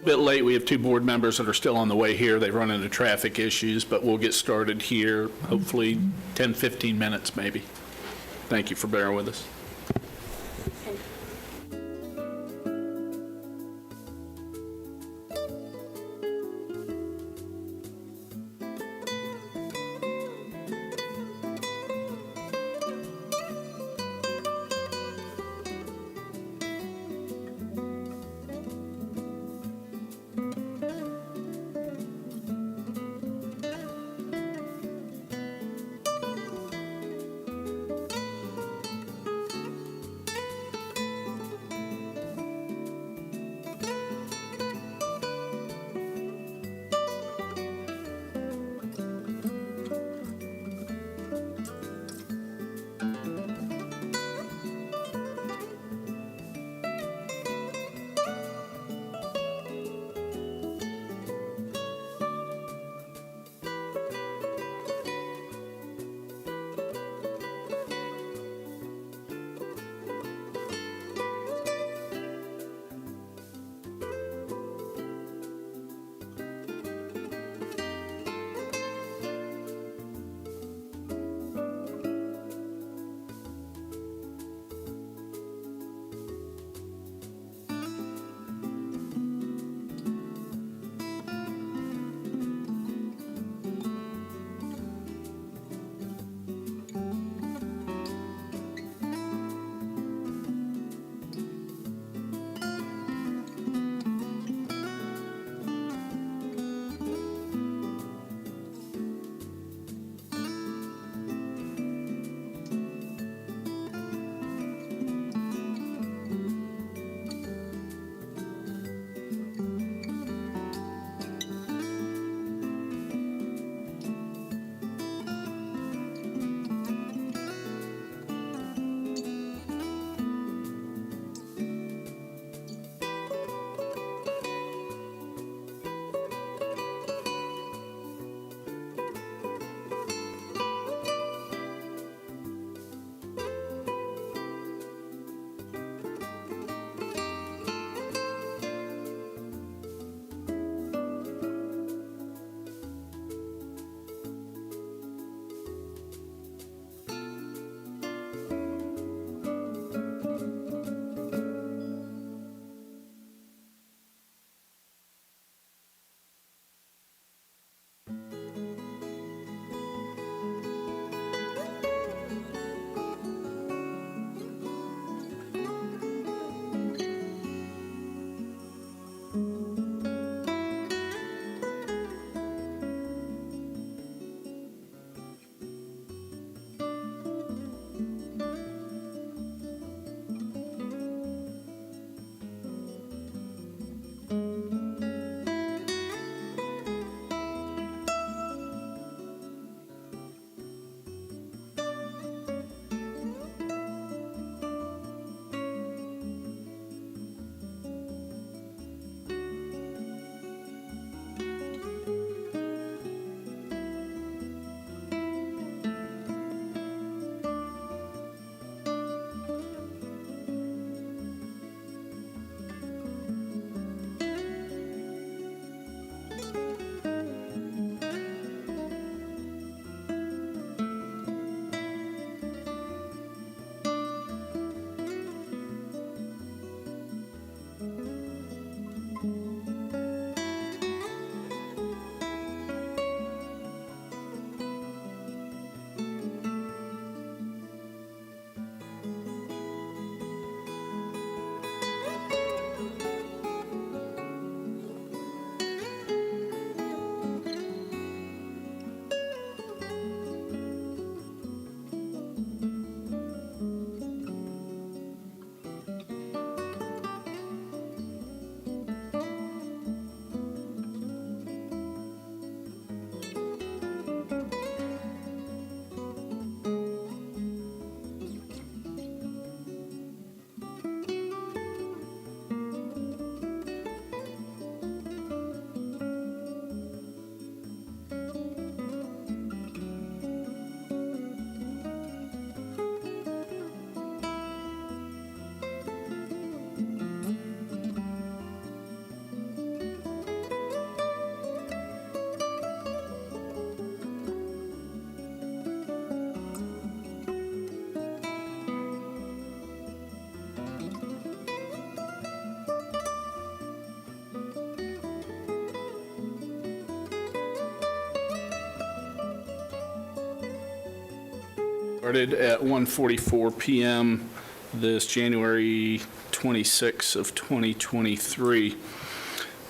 Bit late. We have two board members that are still on the way here. They've run into traffic issues, but we'll get started here, hopefully 10, 15 minutes maybe. Thank you for bearing with us. started at 1:44 p.m. this January 26th of 2023.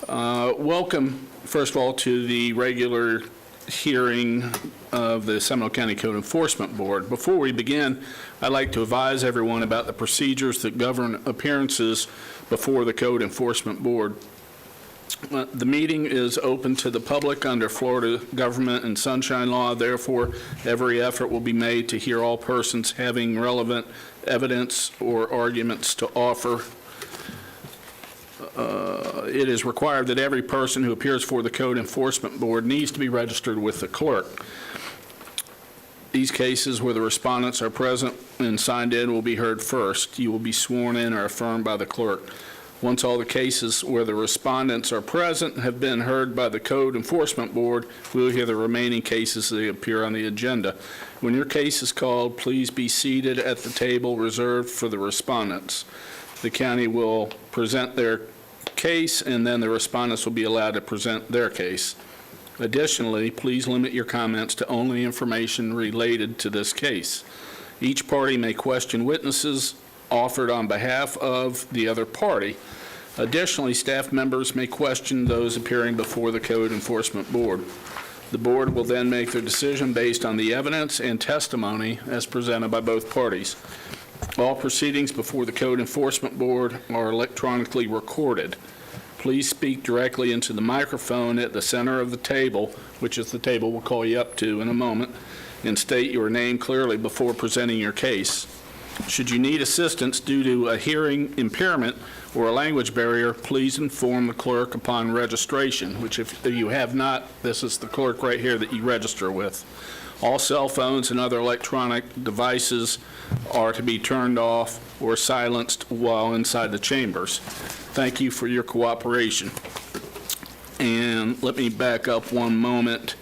Welcome, first of all, to the regular hearing of the Seminole County Code Enforcement Board. Before we begin, I'd like to advise everyone about the procedures that govern appearances before the Code Enforcement Board. The meeting is open to the public under Florida Government and Sunshine Law. Therefore, every effort will be made to hear all persons having relevant evidence or arguments to offer. It is required that every person who appears before the Code Enforcement Board needs to be registered with the clerk. These cases where the respondents are present and signed in will be heard first. You will be sworn in or affirmed by the clerk. Once all the cases where the respondents are present have been heard by the Code Enforcement Board, we will hear the remaining cases that appear on the agenda. When your case is called, please be seated at the table reserved for the respondents. The county will present their case, and then the respondents will be allowed to present their case. Additionally, please limit your comments to only information related to this case. Each party may question witnesses offered on behalf of the other party. Additionally, staff members may question those appearing before the Code Enforcement Board. The board will then make their decision based on the evidence and testimony as presented by both parties. All proceedings before the Code Enforcement Board are electronically recorded. Please speak directly into the microphone at the center of the table, which is the table we'll call you up to in a moment, and state your name clearly before presenting your case. Should you need assistance due to a hearing impairment or a language barrier, please inform the clerk upon registration, which if you have not, this is the clerk right here that you register with. All cell phones and other electronic devices are to be turned off or silenced while inside the chambers. Thank you for your cooperation. And let me back up one moment.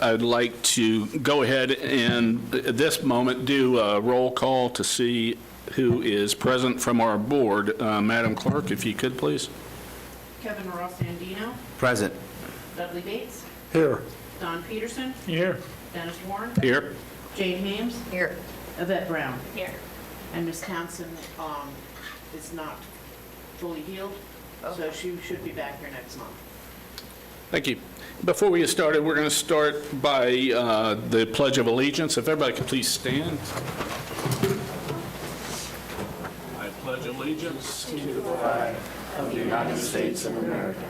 I'd like to go ahead and at this moment do a roll call to see who is present from our board. Madam Clerk, if you could, please. Kevin Ross Andino. Present. Dudley Bates. Here. Don Peterson. Here. Dennis Warren. Here. Jane Hames. Here. Yvette Brown. Here. And Ms. Townsend is not fully healed, so she should be back here next month. Thank you. Before we get started, we're going to start by the Pledge of Allegiance. If everybody could please stand. I pledge allegiance to the flag of the United States of America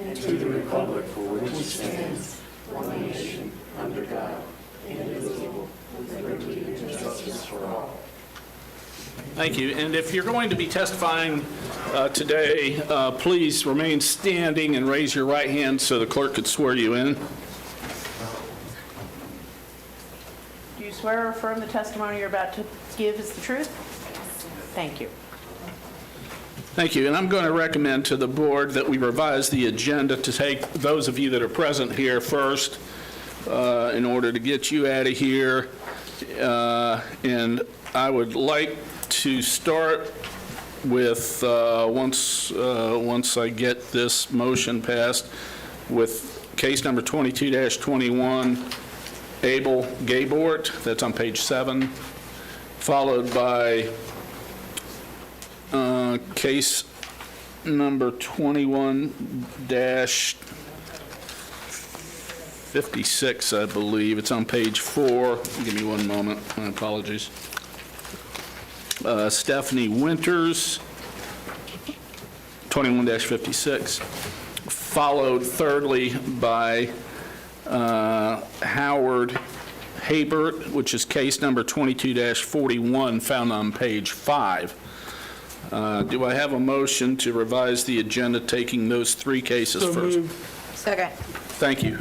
and to the republic for which it stands, one nation, under God, indivisible, with liberty and justice for all. Thank you. And if you're going to be testifying today, please remain standing and raise your right hand so the clerk could swear you in. Do you swear or affirm the testimony you're about to give is the truth? Thank you. Thank you. And I'm going to recommend to the board that we revise the agenda to take those of you that are present here first in order to get you out of here. And I would like to start with, once I get this motion passed, with case number 22-21, Abel Gabort, that's on page 7, followed by case number 21-56, I believe. It's on page 4. Give me one moment. My apologies. Stephanie Winters, 21-56, followed thirdly by Howard Habert, which is case number 22-41, found on page 5. Do I have a motion to revise the agenda, taking those three cases first? Second. Thank you.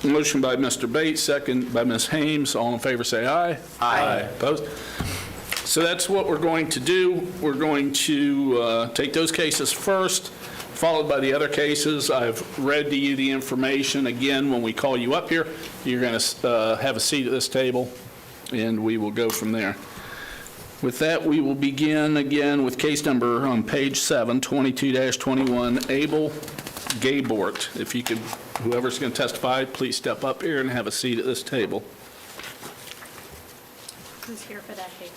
Motion by Mr. Bates, second by Ms. Hames. All in favor say aye. Aye. Opposed? So that's what we're going to do. We're going to take those cases first, followed by the other cases. I've read to you the information. Again, when we call you up here, you're going to have a seat at this table, and we will go from there. With that, we will begin again with case number on page 7, 22-21, Abel Gabort. If you could, whoever's going to testify, please step up here and have a seat at this table. Who's here for that case?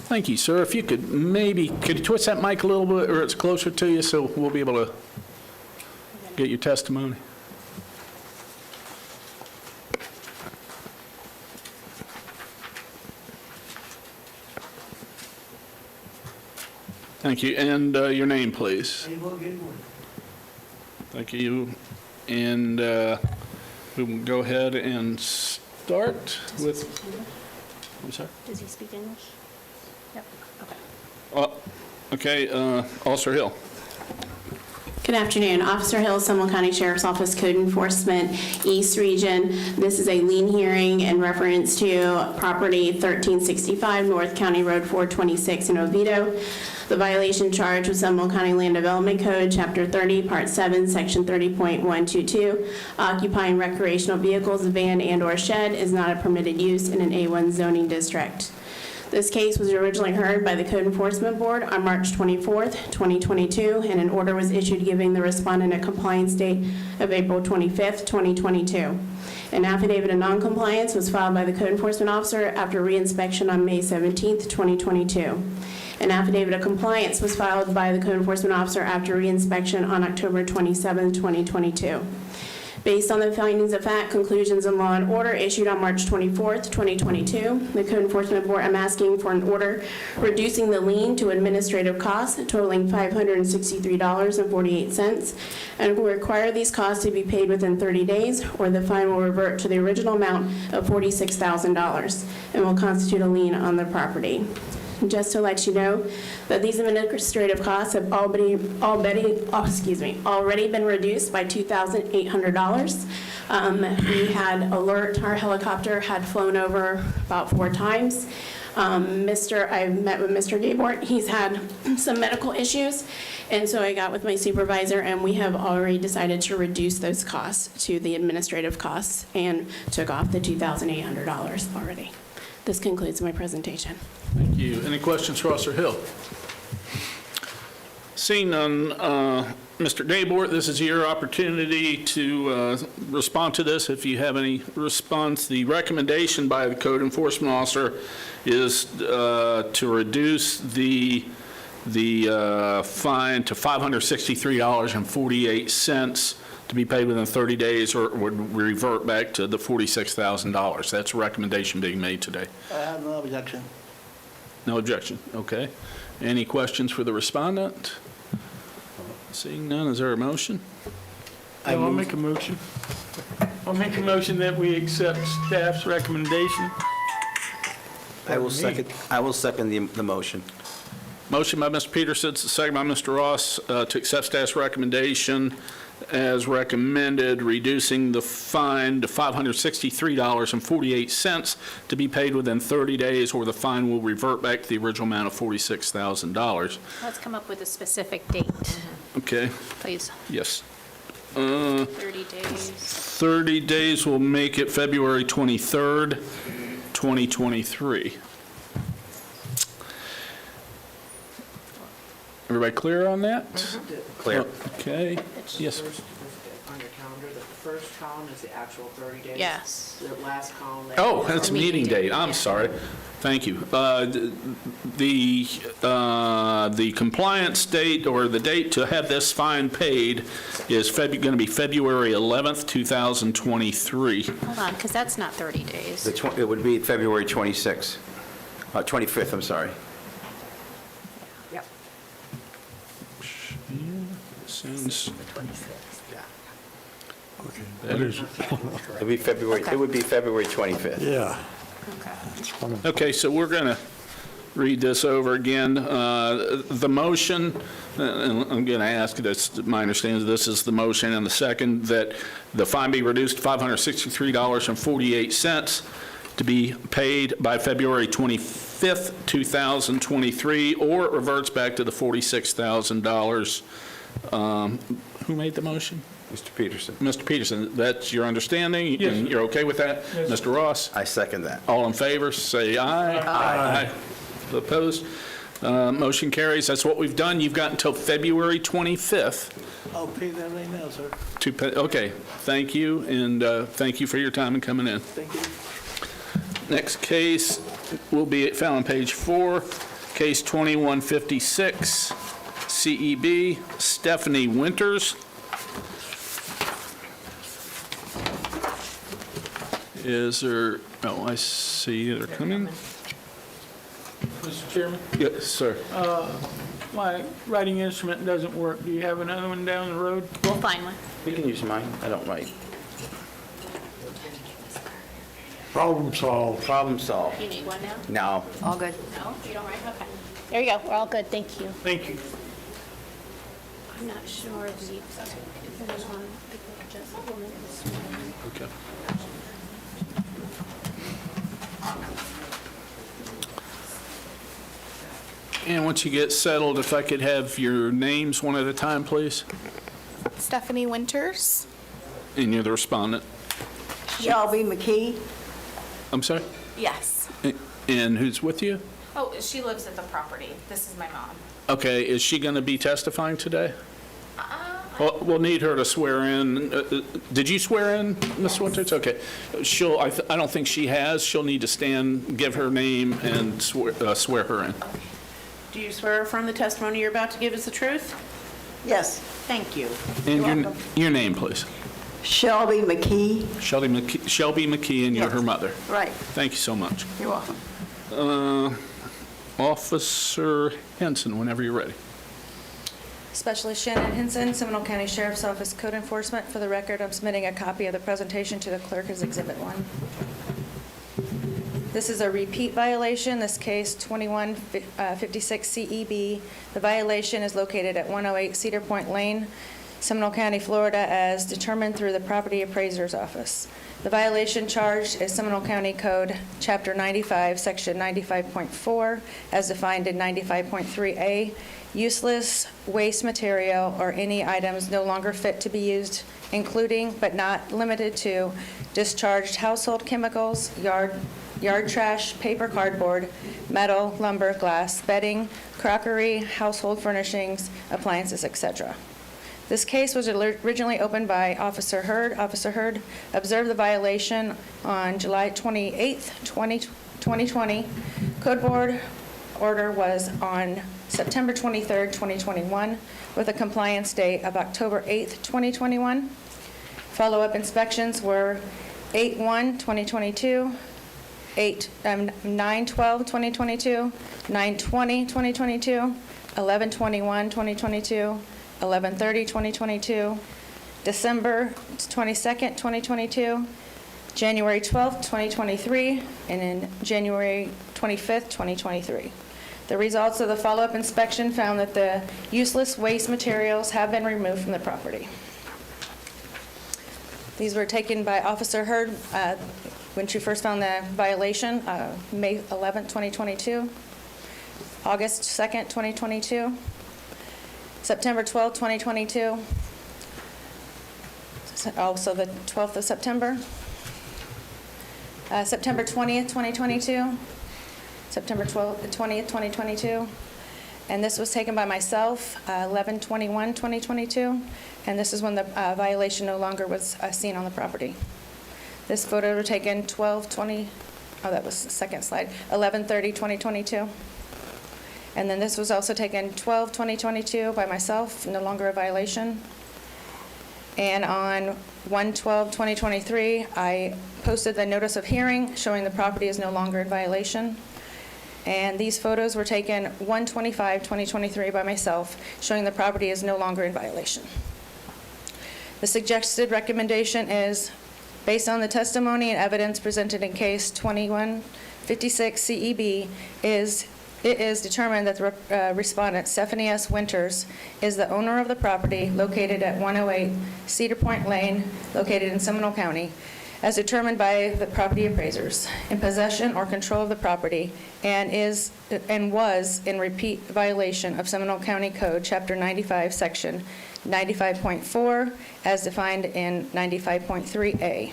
Thank you, sir. If you could could you twist that mic a little bit, or it's closer to you, so we'll be able to get your testimony? Thank you. And your name, please. Thank you. And we will go ahead and start with, I'm sorry? Does he speak English? Yep, okay. Officer Hill. Good afternoon. Officer Hill, Seminole County Sheriff's Office Code Enforcement, East Region. This is a lien hearing in reference to property 1365 North County Road 426 in Oviedo. The violation charge was Seminole County Land Development Code, Chapter 30, Part 7, Section 30.122. Occupying recreational vehicles, a van and/or shed is not a permitted use in an A1 zoning district. This case was originally heard by the Code Enforcement Board on March 24th, 2022, and an order was issued giving the respondent a compliance date of April 25th, 2022. An affidavit of noncompliance was filed by the Code Enforcement Officer after reinspection on May 17th, 2022. An affidavit of compliance was filed by the Code Enforcement Officer after reinspection on October 27th, 2022. Based on the findings of fact, conclusions, and law and order issued on March 24th, 2022, the Code Enforcement Board, I'm asking for an order reducing the lien to administrative costs totaling $563.48, and will require these costs to be paid within 30 days, or the fine will revert to the original amount of $46,000 and will constitute a lien on the property. Just to let you know that these administrative costs have already been reduced by $2,800. We had alert, our helicopter had flown over about 4 times. I met with Mr. Gabort. He's had some medical issues, and so I got with my supervisor, and we have already decided to reduce those costs to the administrative costs and took off the $2,800 already. This concludes my presentation. Thank you. Any questions for Officer Hill? Seeing none, Mr. Gabort, this is your opportunity to respond to this. If you have any response, the recommendation by the Code Enforcement Officer is to reduce the fine to $563.48 to be paid within 30 days, or would revert back to the $46,000. That's a recommendation being made today. I have no objection. No objection, okay. Any questions for the respondent? Seeing none, is there a motion? I'll make a motion. I'll make a motion that we accept staff's recommendation. I will second the motion. Motion by Mr. Peterson, second by Mr. Ross, to accept staff's recommendation as recommended, reducing the fine to $563.48 to be paid within 30 days, or the fine will revert back to the original amount of $46,000. Let's come up with a specific date, Okay, please. yes. 30 days. 30 days will make it February 23rd, 2023. Everybody clear on that? Clear. Okay, yes. On your calendar, the first column is the actual 30 days. Yes. The last column. Oh, that's meeting date, I'm sorry. Thank you. The compliance date, or the date to have this fine paid, is going to be February 11th, 2023. Hold on, because that's not 30 days. It would be February 26th, 25th, I'm sorry. Yep. Sounds It would be February 25th. Yeah. Okay. Okay, so we're going to read this over again. The motion, and I'm going to ask this, my understanding is this is the motion, and the second, that the fine be reduced to $563.48 to be paid by February 25th, 2023, or it reverts back to the $46,000. Who made the motion? Mr. Peterson. Mr. Peterson, that's your understanding? Yes, And sir. you're okay with that? Yes, sir. Mr. Ross? I second that. All in favor, say aye. Aye. Opposed? Motion carries. That's what we've done. You've got until February 25th I'll pay that right now, sir. to pay. Okay, thank you, and thank you for your time and coming in. Thank you. Next case will be found on page 4, case 2156, CEB, Stephanie Winters. Is there, oh, I see they're coming. Mr. Chairman, Yes, sir. my writing instrument doesn't work. Do you have another one down the road? We'll find one. You can use mine. I don't write. Problem solved. Problem solved. You need one now? No. All good. No, you don't write? Okay. There you go. We're all good. Thank you. Thank you. I'm not sure if there's one. Just a woman this morning. Okay. And once you get settled, if I could have your names one at a time, please? Stephanie Winters. And you're the respondent. Shelby McKee. I'm sorry? Yes. And who's with you? Oh, she lives at the property. This is my mom. Okay, is she going to be testifying today? Well, we'll need her to swear in. Did you swear in, Ms. Winters? Okay. I don't think she has. She'll need to stand, give her name, and swear her in. Do you swear from the testimony you're about to give is the truth? Yes. Thank you. And your name, please. Shelby McKee. Shelby McKee, and you're Yes. her mother. Right. Thank you so much. You're welcome. Officer Henson, whenever you're ready. Specialist Shannon Hinson, Seminole County Sheriff's Office Code Enforcement. For the record, I'm submitting a copy of the presentation to the clerk as Exhibit 1. This is a repeat violation, this case 2156 CEB. The violation is located at 108 Cedar Point Lane, Seminole County, Florida, as determined through the Property Appraiser's Office. The violation charged is Seminole County Code, Chapter 95, Section 95.4, as defined in 95.3A, useless waste material or any items no longer fit to be used, including but not limited to discharged household chemicals, yard trash, paper, cardboard, metal, lumber, glass, bedding, crockery, household furnishings, appliances, etc. This case was originally opened by Officer Hurd. Officer Hurd observed the violation on July 28th, 2020. Code Board order was on September 23rd, 2021, with a compliance date of October 8th, 2021. Follow-up inspections were 8/1/2022, 9/12/2022, 9/20/2022, 11/21/2022, 11/30/2022, December 22nd, 2022, January 12th, 2023, and then January 25th, 2023. The results of the follow-up inspection found that the useless waste materials have been removed from the property. These were taken by Officer Hurd when she first found the violation, May 11th, 2022, August 2nd, 2022, September 12th, 2022, also the 12th of September, September 20th, 2022, September 20th, 2022, and this was taken by myself, 11/21/2022, and this is when the violation no longer was seen on the property. This photo was taken 12/20, oh, that was the second slide, 11/30/2022. And then this was also taken 12/2022 by myself, no longer a violation. And on 1/12/2023, I posted the notice of hearing showing the property is no longer in violation. And these photos were taken 1/25/2023 by myself, showing the property is no longer in violation. The suggested recommendation is, based on the testimony and evidence presented in case 2156 CEB, it is determined that the respondent, Stephanie S. Winters, is the owner of the property located at 108 Cedar Point Lane, located in Seminole County, as determined by the property appraisers, in possession or control of the property, and was in repeat violation of Seminole County Code, Chapter 95, Section 95.4, as defined in 95.3A.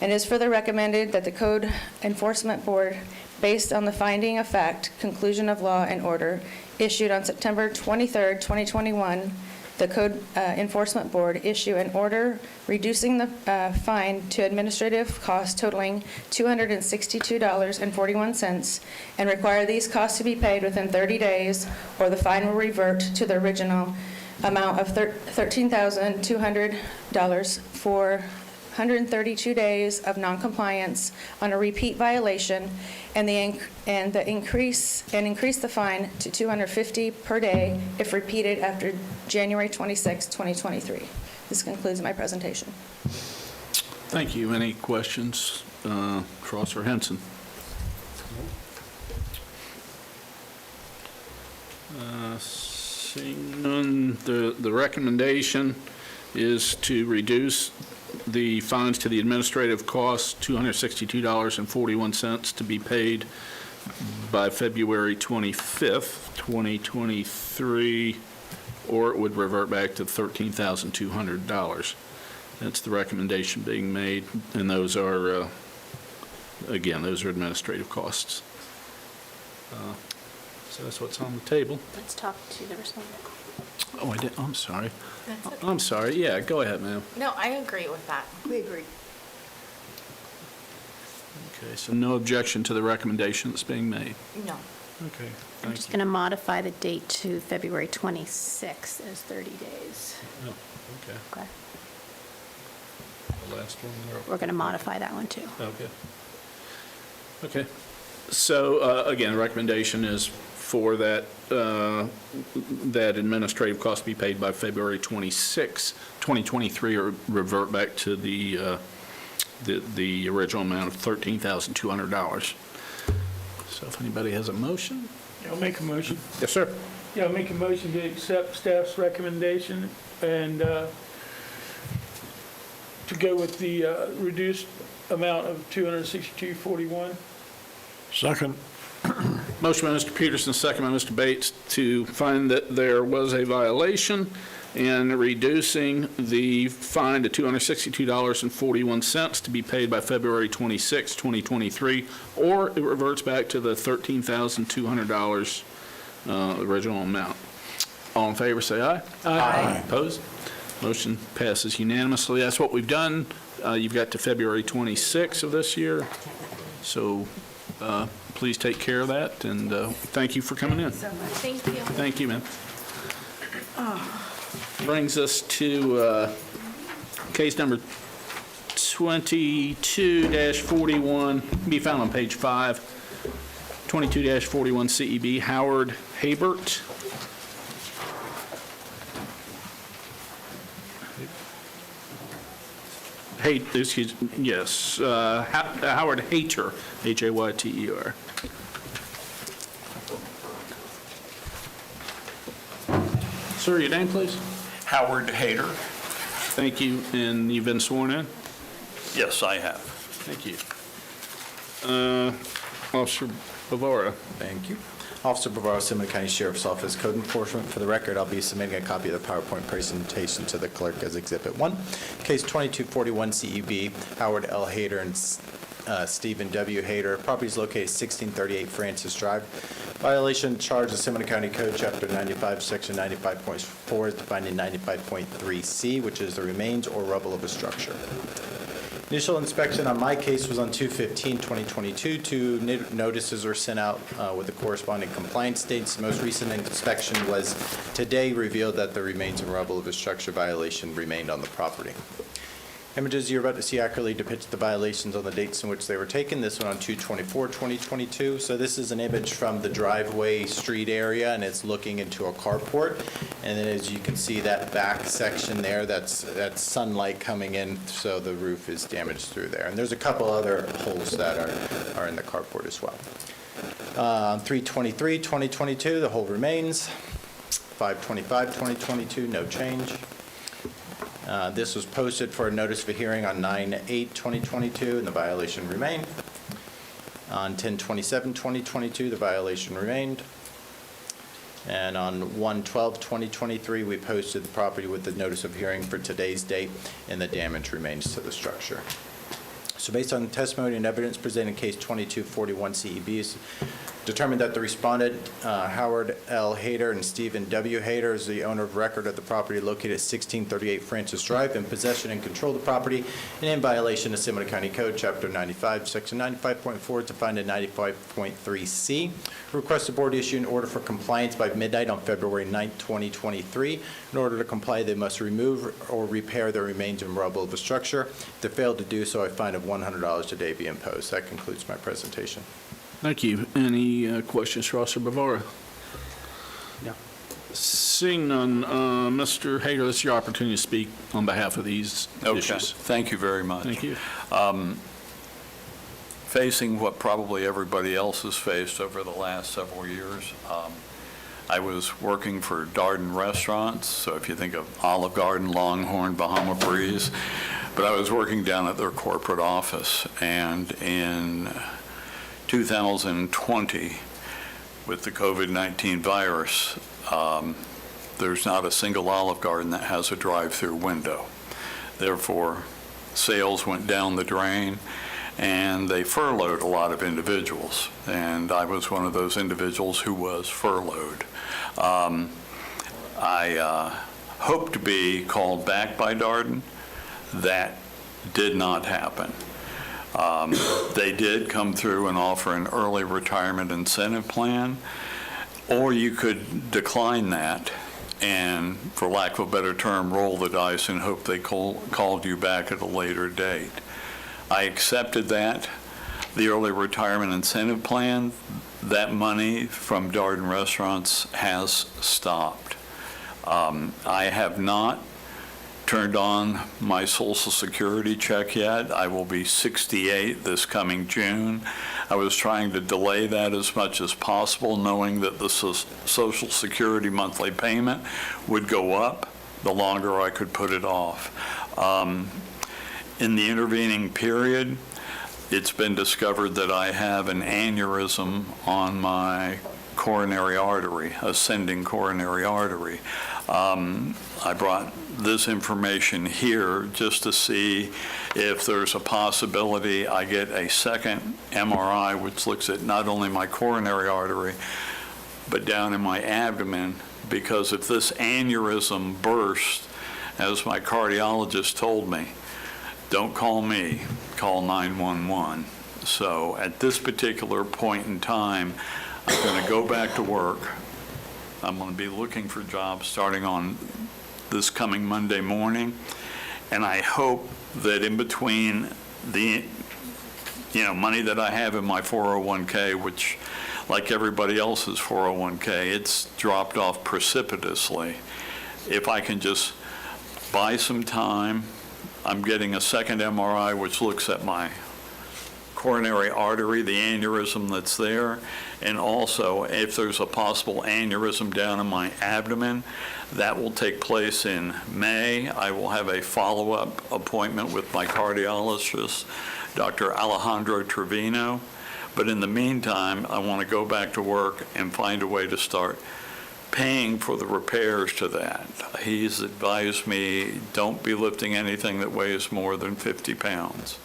And is further recommended that the Code Enforcement Board, based on the finding of fact, conclusion of law, and order issued on September 23rd, 2021, the Code Enforcement Board issue an order reducing the fine to administrative costs totaling $262.41 and require these costs to be paid within 30 days, or the fine will revert to the original amount of $13,200 for 132 days of noncompliance on a repeat violation, and increase the fine to $250 per day if repeated after January 26, 2023. This concludes my presentation. Thank you. Any questions, Cross or Henson? Seeing none, the recommendation is to reduce the fines to the administrative cost, $262.41, to be paid by February 25th, 2023, or it would revert back to $13,200. That's the recommendation being made, and those are, again, those are administrative costs. So that's what's on the table. Let's talk to the respondent. Oh, I did, I'm sorry. That's okay. I'm sorry, yeah, go ahead, ma'am. No, I agree with that. We agree. Okay, so no objection to the recommendation that's being made? No. Okay, I'm thank just you. going to modify the date to February 26th as 30 days. Oh, okay. Okay. The last one there. We're going to modify that one too. Okay. Okay. So, again, the recommendation is for that, that administrative cost to be paid by February 26, 2023, or revert back to the original amount of $13,200. So if anybody has a motion? I'll make a motion. Yes, sir. Yeah, I'll make a motion to accept staff's recommendation and to go with the reduced amount of $262.41. Second. Motion by Mr. Peterson, second by Mr. Bates, to find that there was a violation and reducing the fine to $262.41 to be paid by February 26, 2023, or it reverts back to the $13,200 original amount. All in favor, say aye. Aye. Opposed? Motion passes unanimously. That's what we've done. You've got to February 26 of this year, so please take care of that, and thank you for coming in. Thank you. Thank you, ma'am. Brings us to case number 22-41, be found on page 5, 22-41 CEB, Howard Habert. Howard Hayter, Hayter. Sir, your name, please? Howard Hayter. Thank you, and you've been sworn in? Yes, I have. Thank you. Officer Bavara. Thank you. Officer Bavaro, Seminole County Sheriff's Office, Code Enforcement. For the record, I'll be submitting a copy of the PowerPoint presentation to the clerk as Exhibit 1. Case 2241 CEB, Howard L. Hayter and Stephen W. Hayter. Property is located 1638 Francis Drive. Violation charge of Seminole County Code, Chapter 95, Section 95.4, is defined in 95.3C, which is the remains or rubble of a structure. Initial inspection on my case was on 2/15/2022. 2 notices were sent out with the corresponding compliance dates. The most recent inspection was today, revealed that the remains and rubble of a structure violation remained on the property. Images you're about to see accurately depict the violations on the dates in which they were taken. This one on 2/24/2022. So this is an image from the driveway street area, and it's looking into a carport. And then as you can see, that back section there, that's sunlight coming in, so the roof is damaged through there. And there's a couple other holes that are in the carport as well. 3/23/2022, the hole remains. 5/25/2022, no change. This was posted for a notice of a hearing on 9/8/2022, and the violation remained. On 10/27/2022, the violation remained. And on 1/12/2023, we posted the property with the notice of hearing for today's date, and the damage remains to the structure. So based on testimony and evidence presented in case 2241 CEB, is determined that the respondent, Howard L. Hayter and Stephen W. Hayter, is the owner of record of the property located at 1638 Francis Drive, in possession and control of the property, and in violation of Seminole County Code, Chapter 95, Section 95.4, defined in 95.3C. Request the board issue an order for compliance by midnight on February 9, 2023. In order to comply, they must remove or repair the remains and rubble of the structure. If they fail to do so, a fine of $100 a day be imposed. That concludes my presentation. Thank you. Any questions for Officer Bavara? No. Seeing none, Mr. Hayter, this is your opportunity to speak on behalf of these Okay, issues. thank you very much. Thank you. Facing what probably everybody else has faced over the last several years, I was working for Darden Restaurants, so if you think of Olive Garden, Longhorn, Bahama Breeze, but I was working down at their corporate office, and in 2020, with the COVID-19 virus, there's not a single Olive Garden that has a drive-through window. Therefore, sales went down the drain, and they furloughed a lot of individuals, and I was one of those individuals who was furloughed. I hoped to be called back by Darden. That did not happen. They did come through and offer an early retirement incentive plan, or you could decline that and, for lack of a better term, roll the dice and hope they called you back at a later date. I accepted that. The early retirement incentive plan, that money from Darden Restaurants has stopped. I have not turned on my Social Security check yet. I will be 68 this coming June. I was trying to delay that as much as possible, knowing that the Social Security monthly payment would go up the longer I could put it off. In the intervening period, it's been discovered that I have an aneurysm on my coronary artery, ascending coronary artery. I brought this information here just to see if there's a possibility I get a second MRI, which looks at not only my coronary artery, but down in my abdomen, because if this aneurysm bursts, as my cardiologist told me, don't call me, call 911. So at this particular point in time, I'm going to go back to work. I'm going to be looking for jobs starting on this coming Monday morning. And I hope that in between the, money that I have in my 401k, which like everybody else's 401k, it's dropped off precipitously. If I can just buy some time, I'm getting a second MRI, which looks at my coronary artery, the aneurysm that's there, and also if there's a possible aneurysm down in my abdomen, that will take place in May. I will have a follow-up appointment with my cardiologist, Dr. Alejandro Trevino. But in the meantime, I want to go back to work and find a way to start paying for the repairs to that. He's advised me, don't be lifting anything that weighs more than 50 pounds.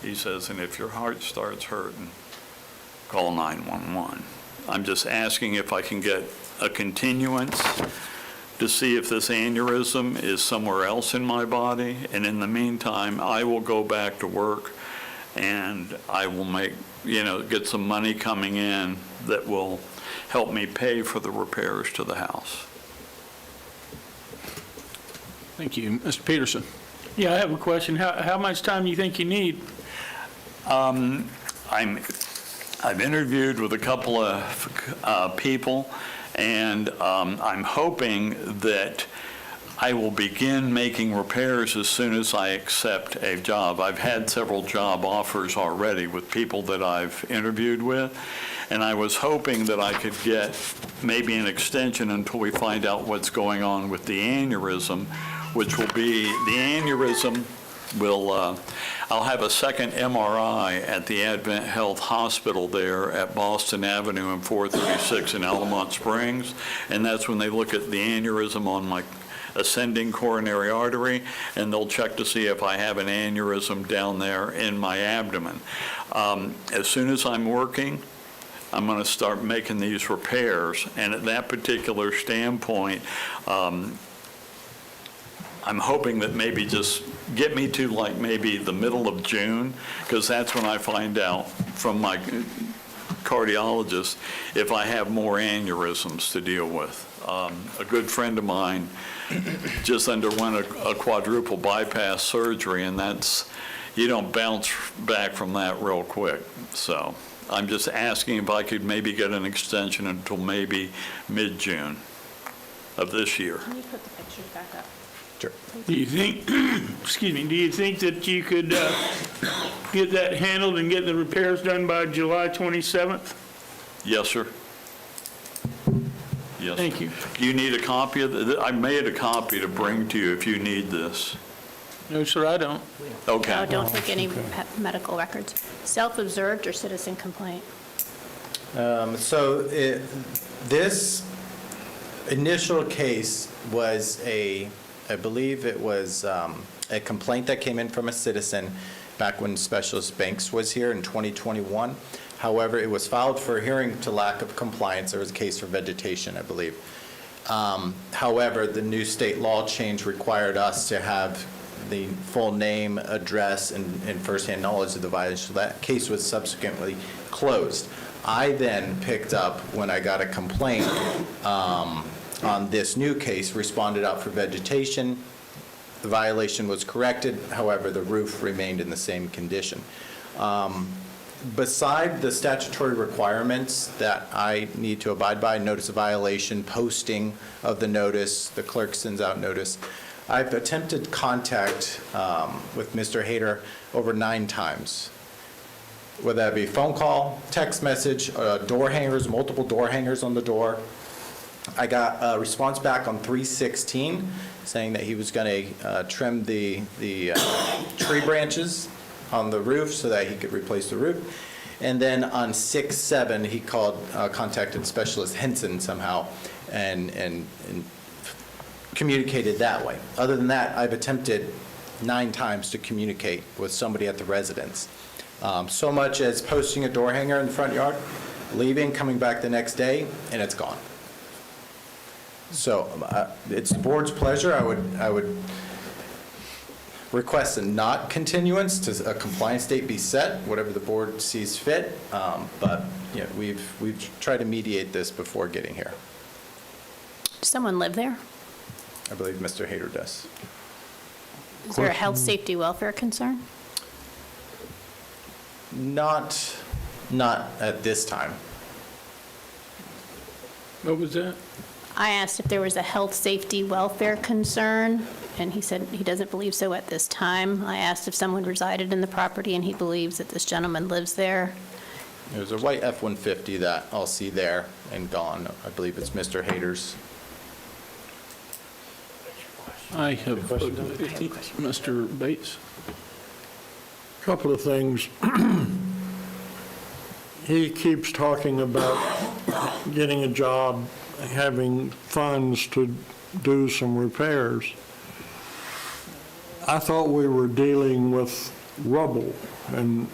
He says, and if your heart starts hurting, call 911. I'm just asking if I can get a continuance to see if this aneurysm is somewhere else in my body. And in the meantime, I will go back to work and I will make, get some money coming in that will help me pay for the repairs to the house. Thank you. Mr. Peterson? Yeah, I have a question. How much time do you think you need? I've interviewed with a couple of people, and I'm hoping that I will begin making repairs as soon as I accept a job. I've had several job offers already with people that I've interviewed with, and I was hoping that I could get maybe an extension until we find out what's going on with the aneurysm, which will be the aneurysm. I'll have a second MRI at the Advent Health Hospital there at Boston Avenue and 436 in Altamont Springs, and that's when they look at the aneurysm on my ascending coronary artery, and they'll check to see if I have an aneurysm down there in my abdomen. As soon as I'm working, I'm going to start making these repairs, and at that particular standpoint, I'm hoping that maybe just get me to like maybe the middle of June, because that's when I find out from my cardiologist if I have more aneurysms to deal with. A good friend of mine just underwent a quadruple bypass surgery, and that's, you don't bounce back from that real quick. So I'm just asking if I could maybe get an extension until maybe mid-June of this year. Can you put the pictures back up? Do you think, excuse me, do you think that you could get that handled and get the repairs done by July 27th? Yes, sir. Yes. Thank you. Do you need a copy of the, I made a copy to bring to you if you need this. No, sir, I don't. Okay. No, don't take any medical records. Self-observed or citizen complaint? This initial case was I believe it was a complaint that came in from a citizen back when Specialist Banks was here in 2021. However, it was filed for hearing to lack of compliance. There was a case for vegetation, I believe. However, the new state law change required us to have the full name, address, and firsthand knowledge of the violation. So that case was subsequently closed. I then picked up, when I got a complaint on this new case, responded out for vegetation. The violation was corrected. However, the roof remained in the same condition. Beside the statutory requirements that I need to abide by, notice of violation, posting of the notice, the clerk sends out notice, I've attempted contact with Mr. Hayter over 9 times. Whether that be phone call, text message, door hangers, multiple door hangers on the door. I got a response back on 3/16 saying that he was going to trim the tree branches on the roof so that he could replace the roof. And then on 6/7, he contacted Specialist Henson somehow and communicated that way. Other than that, I've attempted 9 times to communicate with somebody at the residence. So much as posting a door hanger in the front yard, leaving, coming back the next day, and it's gone. So it's the board's pleasure. I would request a not continuance to a compliance date be set, whatever the board sees fit. But yeah, we've tried to mediate this before getting here. Does someone live there? I believe Mr. Hayter does. Is there a health, safety, welfare concern? Not at this time. What was that? I asked if there was a health, safety, welfare concern, and he said he doesn't believe so at this time. I asked if someone resided in the property, and he believes that this gentleman lives there. There's a white F-150 that I'll see there and gone. I believe it's Mr. Hayter's. I have, Mr. Bates. Couple of things. He keeps talking about getting a job, having funds to do some repairs. I thought we were dealing with rubble and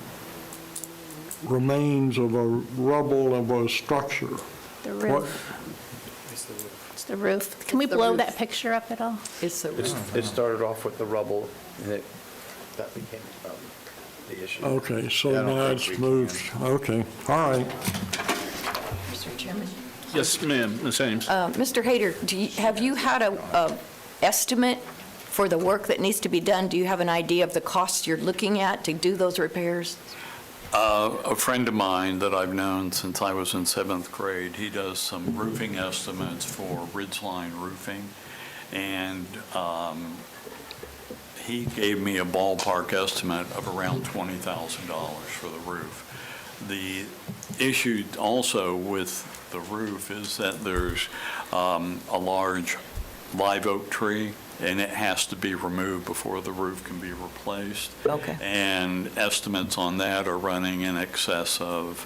remains of a rubble of a structure. The roof. It's the roof. Can we blow that picture up at all? It's the roof. It started off with the rubble, and that became the issue. Okay, so Yeah, I don't now think it's we moved. Okay, all right. Mr. Chairman. Yes, ma'am, Ms. Ames. Mr. Hayter, have you had a estimate for the work that needs to be done? Do you have an idea of the costs you're looking at to do those repairs? A friend of mine that I've known since I was in 7th grade, he does some roofing estimates for Ridgeline Roofing, and he gave me a ballpark estimate of around $20,000 for the roof. The issue also with the roof is that there's a large live oak tree and it has to be removed before the roof can be replaced. Okay. And estimates on that are running in excess of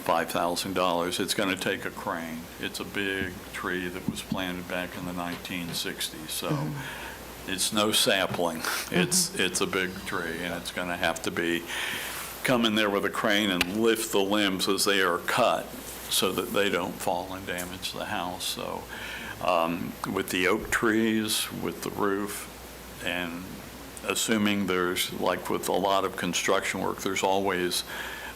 $5,000. It's going to take a crane. It's a big tree that was planted back in the 1960s, so it's no sapling. It's a big tree, and it's going to have to be come in there with a crane and lift the limbs as they are cut so that they don't fall and damage the house. So with the oak trees, with the roof, and assuming there's, like with a lot of construction work, there's always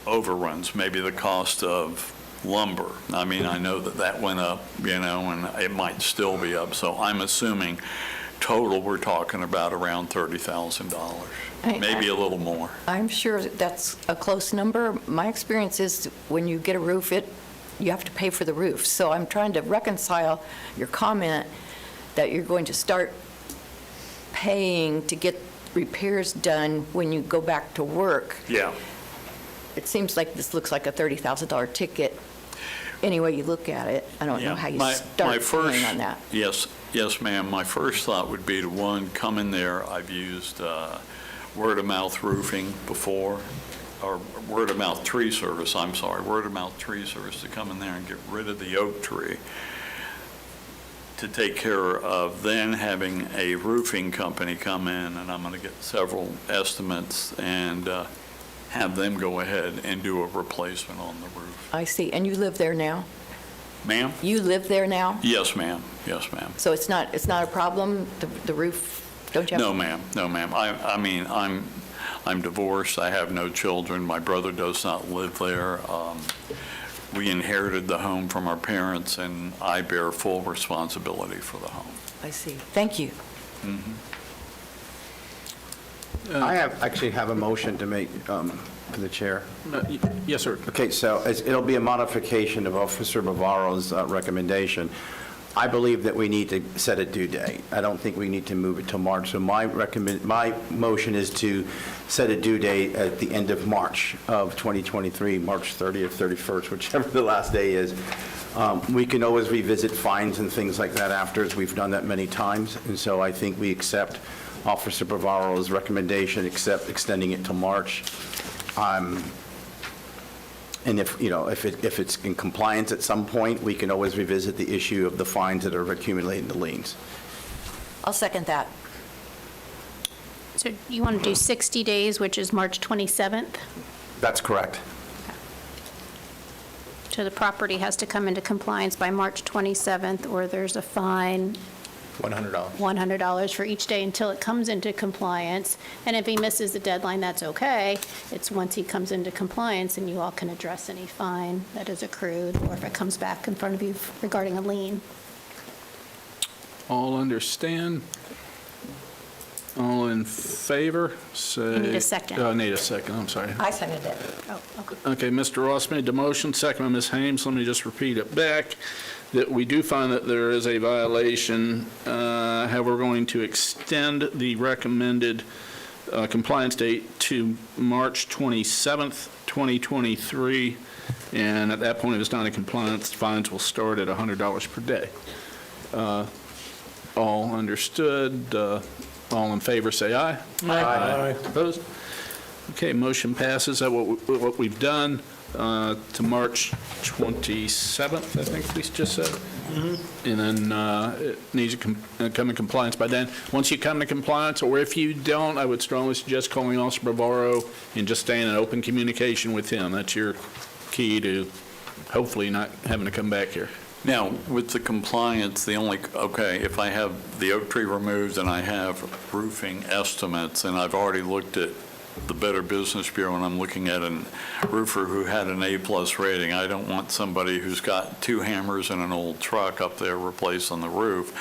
overruns, maybe the cost of lumber. I mean, I know that went up, and it might still be up. So I'm assuming total, we're talking about around $30,000, maybe a little more. I'm sure that's a close number. My experience is when you get a roof, you have to pay for the roof. So I'm trying to reconcile your comment that you're going to start paying to get repairs done when you go back to work. Yeah. It seems like this looks like a $30,000 ticket, any way you look at it. I don't know how you start paying on that. Yes, ma'am. My first thought would be to, one, come in there. I've used word-of-mouth roofing before, or word-of-mouth tree service, word-of-mouth tree service to come in there and get rid of the oak tree, to take care of then having a roofing company come in, and I'm going to get several estimates, and have them go ahead and do a replacement on the roof. I see. And you live there now? Ma'am? You live there now? Yes, ma'am. Yes, ma'am. So it's not a problem, the roof, don't you have? No, ma'am. No, ma'am. I mean, I'm divorced. I have no children. My brother does not live there. We inherited the home from our parents, and I bear full responsibility for the home. I see. Thank you. I actually have a motion to make for the chair. Yes, sir. Okay, so it'll be a modification of Officer Bavaro's recommendation. I believe that we need to set a due date. I don't think we need to move it till March. So my motion is to set a due date at the end of March of 2023, March 30th, 31st, whichever the last day is. We can always revisit fines and things like that afterwards. We've done that many times. And so I think we accept Officer Bavaro's recommendation, except extending it to March. And if it's in compliance at some point, we can always revisit the issue of the fines that are accumulating the liens. I'll second that. So you want to do 60 days, which is March 27th? That's correct. So the property has to come into compliance by March 27th, or there's a fine, $100. $100 for each day until it comes into compliance. And if he misses the deadline, that's okay. It's once he comes into compliance, and you all can address any fine that is accrued, or if it comes back in front of you regarding a lien. All understand? All in favor? Say. You need a second. I need a second, I'm sorry. I seconded it. Oh, okay. Okay, Mr. Ross made the motion, second by Ms. Hames. Let me just repeat it back, that we do find that there is a violation. However, we're going to extend the recommended compliance date to March 27th, 2023, and at that point, if it's not in compliance, fines will start at $100 per day. All understood? All in favor, say aye. Aye. Opposed? Okay, motion passes. That what we've done to March 27th, I think we just said. And then it needs to come in compliance by then. Once you come to compliance, or if you don't, I would strongly suggest calling Officer Bavaro and just staying in open communication with him. That's your key to hopefully not having to come back here. Now, with the compliance, if I have the oak tree removed and I have roofing estimates, and I've already looked at the Better Business Bureau, and I'm looking at a roofer who had an A+ rating. I don't want somebody who's got 2 hammers and an old truck up there replacing the roof.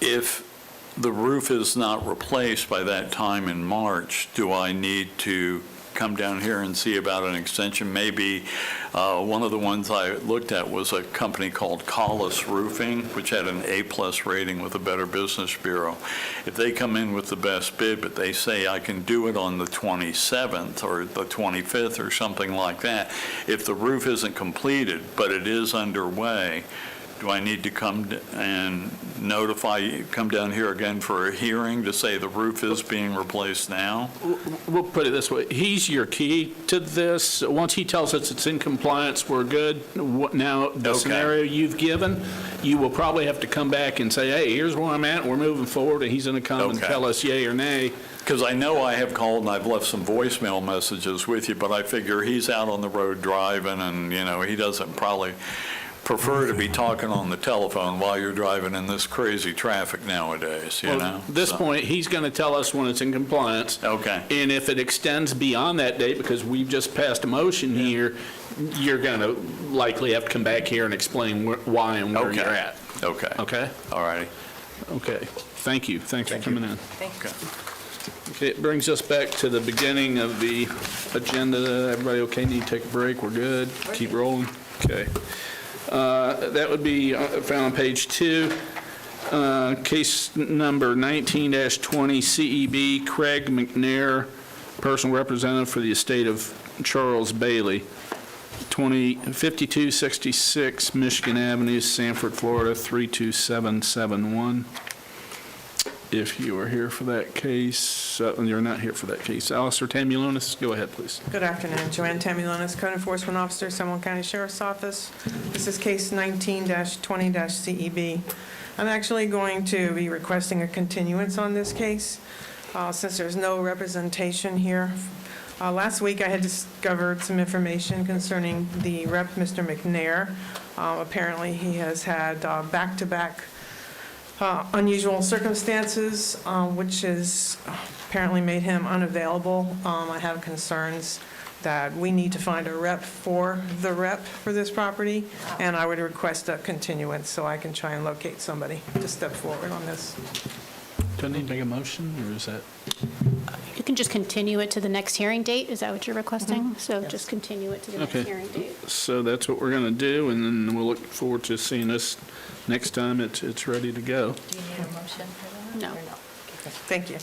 If the roof is not replaced by that time in March, do I need to come down here and see about an extension? Maybe one of the ones I looked at was a company called Collis Roofing, which had an A+ rating with the Better Business Bureau. If they come in with the best bid, but they say I can do it on the 27th or the 25th or something like that, if the roof isn't completed, but it is underway, Do I need to come and notify you, come down here again for a hearing to say the roof is being replaced now? We'll put it this way, he's your key to this. Once he tells us it's in compliance, we're good. Now, the Okay. scenario you've given, you will probably have to come back and say, hey, here's where I'm at, we're moving forward, and he's going to come and Okay. tell us yay or nay. Because I know I have called and I've left some voicemail messages with you, but I figure he's out on the road driving and, he doesn't probably prefer to be talking on the telephone while you're driving in this crazy traffic nowadays, Well, know? At this So- point, he's going to tell us when it's in compliance. Okay. And if it extends beyond that date, because we've just passed a motion here, you're going to likely have to come back here and explain why and where Okay. you're at. Okay. Okay? All righty. Okay. Thank you. Thanks for coming in. Okay. Okay, it brings us back to the beginning of the agenda. Everybody okay? Need to take a break? We're good? Keep rolling? Okay. That would be found on page 2. Case number 19-20 CEB, Craig McNair, personal representative for the estate of Charles Bailey, 5266 Michigan Avenue, Sanford, Florida, 32771. If you are here for that case, you're not here for that case. Alistair Tamulonis, go ahead, please. Good afternoon. Joanne Tamulonis, Code Enforcement Officer, Seminole County Sheriff's Office. This is case 19-20-CEB. I'm actually going to be requesting a continuance on this case since there's no representation here. Last week, I had discovered some information concerning the rep, Mr. McNair. Apparently, he has had back-to-back unusual circumstances, which has apparently made him unavailable. I have concerns that we need to find a rep for this property, and I would request a continuance so I can try and locate somebody to step forward on this. Do I need to make a motion, or is that? You can just continue it to the next hearing date, is that what you're requesting? So just continue it to the next Okay. hearing date. So that's what we're going to do, and then we'll look forward to seeing this next time it's ready to go. Do you need a motion for that? No. or Thank you.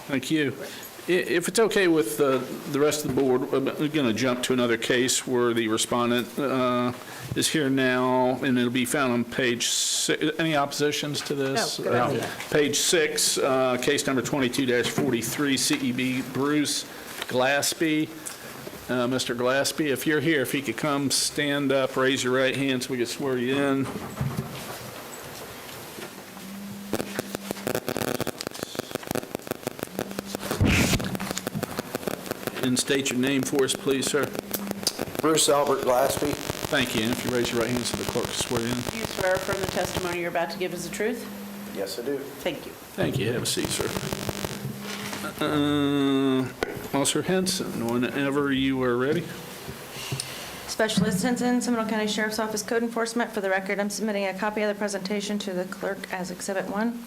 Thank you. If it's okay with the rest of the board, we're going to jump to another case where the respondent is here now, and it'll be found on page 6. Any oppositions to this? No, good idea. Page 6, case number 22-43, CEB Bruce Glaspie. Mr. Glaspie, if you're here, if you could come stand up, raise your right hand so we can swear you in. And state your name for us, please, sir. Bruce Albert Glaspie. Thank you. And if you raise your right hand so the clerk can swear you in. Do you swear affirm the testimony you're about to give is the truth? Yes, I do. Thank you. Thank you. Have a seat, sir. Officer Henson, whenever you are ready. Specialist Hinton, Seminole County Sheriff's Office Code Enforcement. For the record, I'm submitting a copy of the presentation to the clerk as Exhibit 1.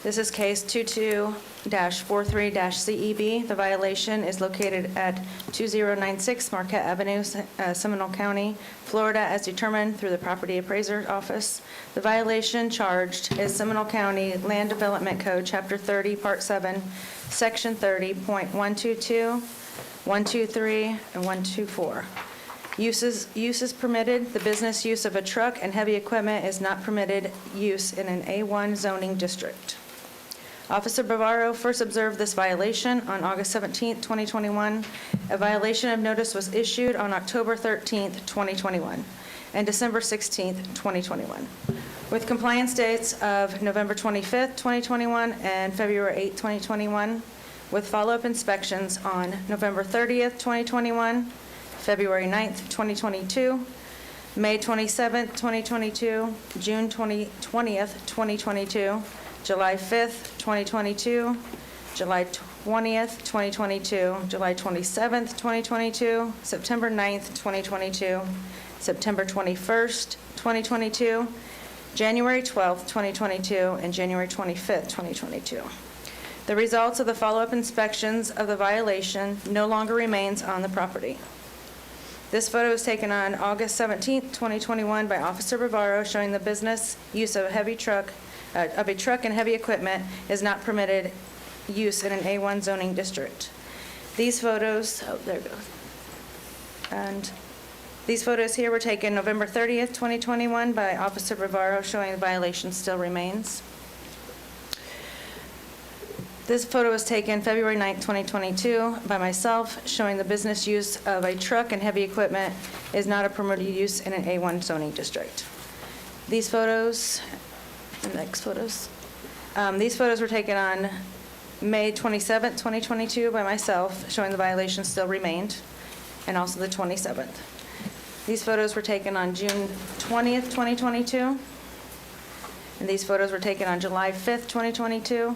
This is case 22-43-CEB. The violation is located at 2096 Marquette Avenue, Seminole County, Florida, as determined through the Property Appraiser Office. The violation charged is Seminole County Land Development Code, Chapter 30, Part 7, Section 30.122, 123, and 124. Uses permitted. The business use of a truck and heavy equipment is not permitted use in an A1 zoning district. Officer Bavaro first observed this violation on August 17, 2021. A violation of notice was issued on October 13, 2021, and December 16, 2021, with compliance dates of November 25, 2021, and February 8, 2021, with follow-up inspections on November 30, 2021, February 9, 2022, May 27, 2022, June 20, 2022, July 5th, 2022, July 20th, 2022, July 27th, 2022, September 9th, 2022, September 21st, 2022, January 12th, 2022, and January 25th, 2022. The results of the follow-up inspections of the violation no longer remains on the property. This photo was taken on August 17th, 2021 by Officer Bavaro, showing the business use of a truck and heavy equipment is not permitted use in an A1 zoning district. These photos, oh, there it goes. And These photos here were taken November 30th, 2021 by Officer Bavaro, showing the violation still remains. This photo was taken February 9th, 2022 by myself, showing the business use of a truck and heavy equipment is not a permitted use in an A1 zoning district. These photos, the next photos, these photos were taken on May 27th, 2022 by myself, showing the violation still remained, and also the 27th. These photos were taken on June 20th, 2022, and these photos were taken on July 5th, 2022.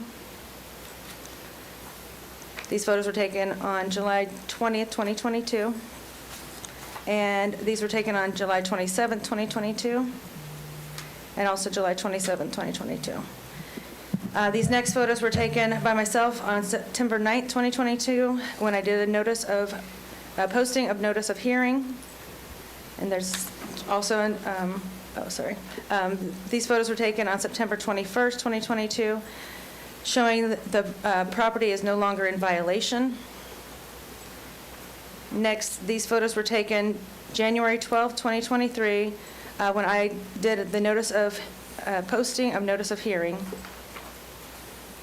These photos were taken on July 20th, 2022, and these were taken on July 27th, 2022, and also July 27th, 2022. These next photos were taken by myself on September 9th, 2022, when I did a posting of notice of hearing. And there's also, these photos were taken on September 21st, 2022, showing that the property is no longer in violation. Next, these photos were taken January 12th, 2023, when I did the notice of posting of notice of hearing,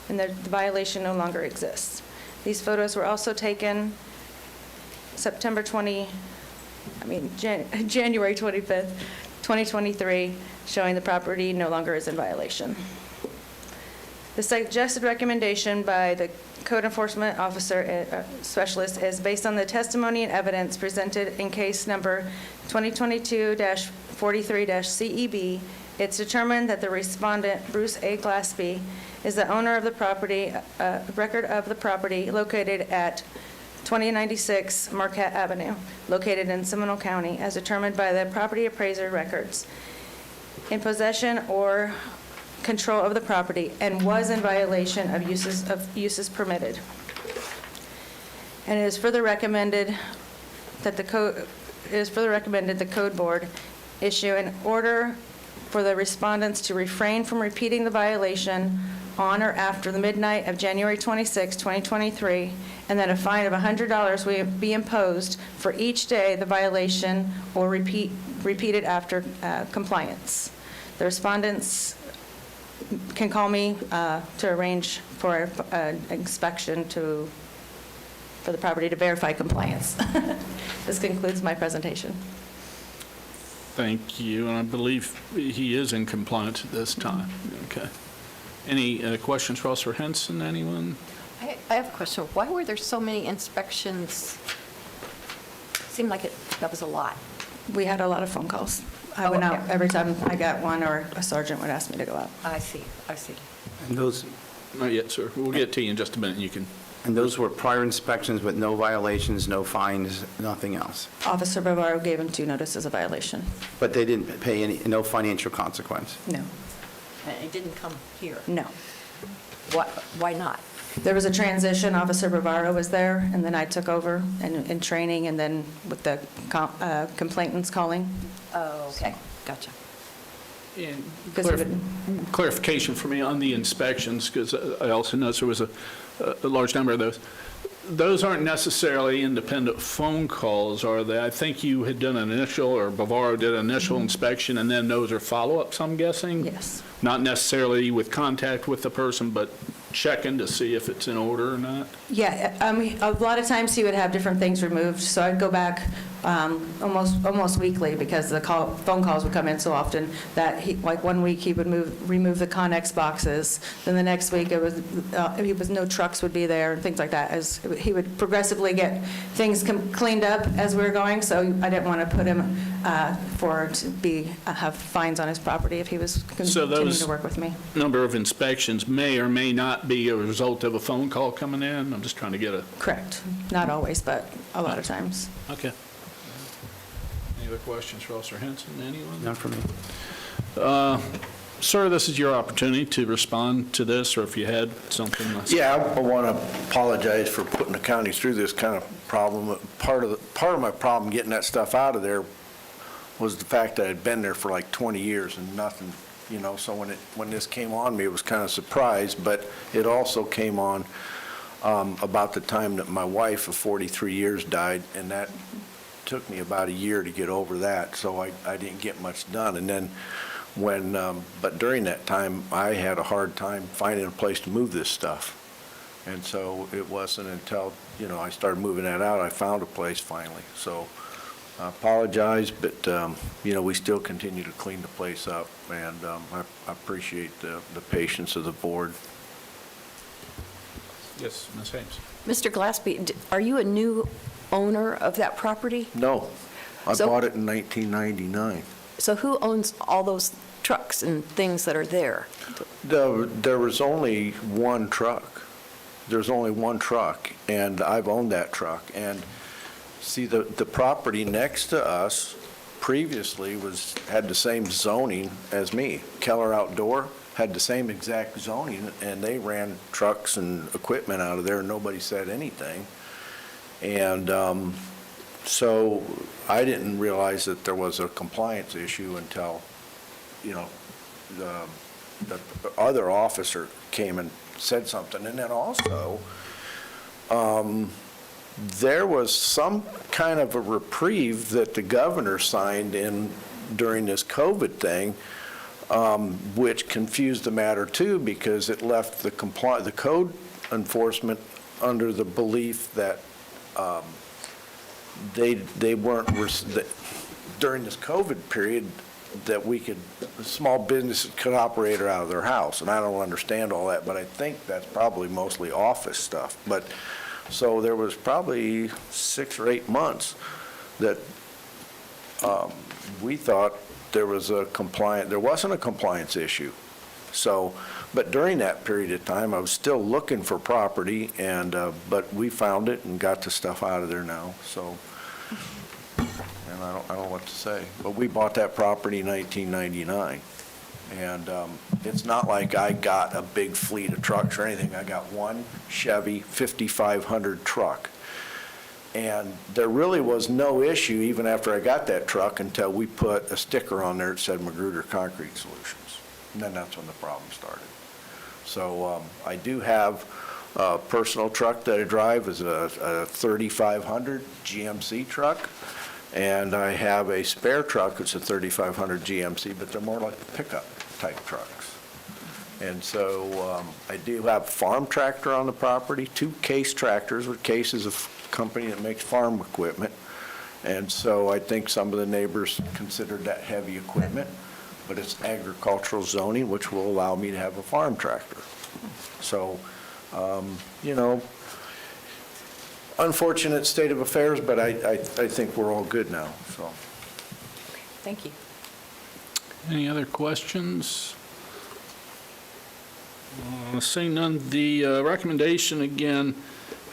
and the violation no longer exists. These photos were also taken January 25th, 2023, showing the property no longer is in violation. The suggested recommendation by the Code Enforcement Officer Specialist is based on the testimony and evidence presented in case number 2022-43-CEB. It's determined that the respondent, Bruce A. Glaspie, is the owner of the property, record of the property located at 2096 Marquette Avenue, located in Seminole County, as determined by the property appraiser records, in possession or control of the property, and was in violation of uses permitted. And it is further recommended that the Code Board issue an order for the respondents to refrain from repeating the violation on or after the midnight of January 26, 2023, and that a fine of $100 will be imposed for each day the violation or repeated after compliance. The respondents can call me to arrange for an inspection for the property to verify compliance. This concludes my presentation. Thank you, and I believe he is in compliance at this time. Okay. Any questions for Officer Henson, anyone? I have a question. Why were there so many inspections? Seemed like that was a lot. We had a lot of phone calls. I went out every time I got one, or a sergeant would ask me to go out. I see. And those, Not yet, sir. We'll get to you in just a minute. You can. and those were prior inspections with no violations, no fines, nothing else? Officer Bavaro gave him 2 notices of violation. But they didn't pay no financial consequence? No. And it didn't come here. No. Why not? There was a transition. Officer Bavaro was there, and then I took over in training, and then with the complainants calling. Oh, okay. Gotcha. And Because we would- clarification for me on the inspections, because I also noticed there was a large number of those. Those aren't necessarily independent phone calls, are they? I think you had done an initial, or Bavaro did an initial inspection, and then those are follow-ups, I'm guessing? Yes. Not necessarily with contact with the person, but checking to see if it's in order or not? Yeah, a lot of times he would have different things removed, so I'd go back almost weekly, because the phone calls would come in so often that like 1 week he would remove the Connex boxes, then the next week it was no trucks would be there and things like that, as he would progressively get things cleaned up as we were going, so I didn't want to put him have fines on his property if he was continuing to work with me. Number of inspections may or may not be a result of a phone call coming in? I'm just trying to get a... Correct. Not always, but a lot of times. Okay. Any other questions for Officer Henson? Anyone? Not for me. Sir, this is your opportunity to respond to this, or if you had something. Yeah, I want to apologize for putting the county through this kind of problem. Part of my problem getting that stuff out of there was the fact that I'd been there for like 20 years and nothing, so when this came on me, it was kind of surprised, but it also came on about the time that my wife of 43 years died, and that took me about a year to get over that, so I didn't get much done. And then but during that time, I had a hard time finding a place to move this stuff. And so it wasn't until, I started moving that out, I found a place finally. So I apologize, but, we still continue to clean the place up, and I appreciate the patience of the board. Yes, Ms. Haynes. Mr. Glassby, are you a new owner of that property? No, I So- bought it in 1999. So who owns all those trucks and things that are there? There was only one truck. There's only one truck, and I've owned that truck. And see, the property next to us previously had the same zoning as me. Keller Outdoor had the same exact zoning, and they ran trucks and equipment out of there, and nobody said anything. And so I didn't realize that there was a compliance issue until, the other officer came and said something. And then also, there was some kind of a reprieve that the governor signed in during this COVID thing, which confused the matter too, because it left the code enforcement under the belief that they weren't, during this COVID period, that small businesses could operate out of their house. And I don't understand all that, but I think that's probably mostly office stuff. But, so there was probably 6 or 8 months that we thought there wasn't a compliance issue. So, but during that period of time, I was still looking for property, and but we found it and got the stuff out of there now. So, and I don't know what to say. But we bought that property in 1999, and it's not like I got a big fleet of trucks or anything. I got one Chevy 5500 truck. And there really was no issue even after I got that truck until we put a sticker on there that said Magruder Concrete Solutions. And then that's when the problem started. So I do have a personal truck that I drive, is a 3500 GMC truck. And I have a spare truck, it's a 3500 GMC, but they're more like pickup type trucks. And so I do have a farm tractor on the property, 2 Case tractors, with Case is a company that makes farm equipment. And so I think some of the neighbors considered that heavy equipment, but it's agricultural zoning, which will allow me to have a farm tractor. So, unfortunate state of affairs, but I think we're all good now, so. Thank you. Any other questions? Seeing none, the recommendation again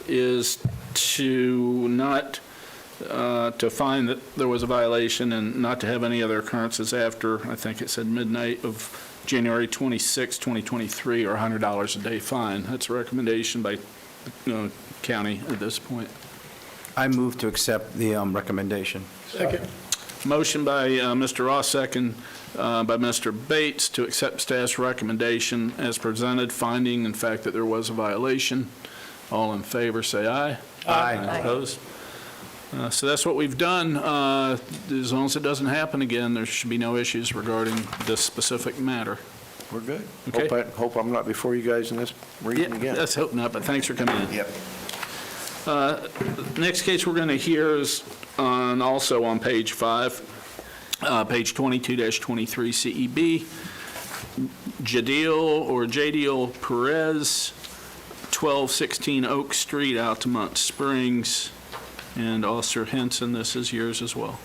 is to not, to find that there was a violation and not to have any other occurrences after, I think it said midnight of January 26, 2023, or $100 a day fine. That's a recommendation by the county at this point. I move to accept the recommendation. Second. Motion by Mr. Ross, second by Mr. Bates to accept staff's recommendation as presented, finding in fact that there was a violation. All in favor, say aye. Aye. Opposed? So that's what we've done. As long as it doesn't happen again, there should be no issues regarding this specific matter. We're good. Okay. Hope I'm not before you guys in this region again. Let's hope not, but thanks for coming in. Yep. Next case we're going to hear is also on page 5, page 22-23 CEB, Jadiel Perez, 1216 Oak Street, Altamont Springs. And Officer Henson, this is yours as well.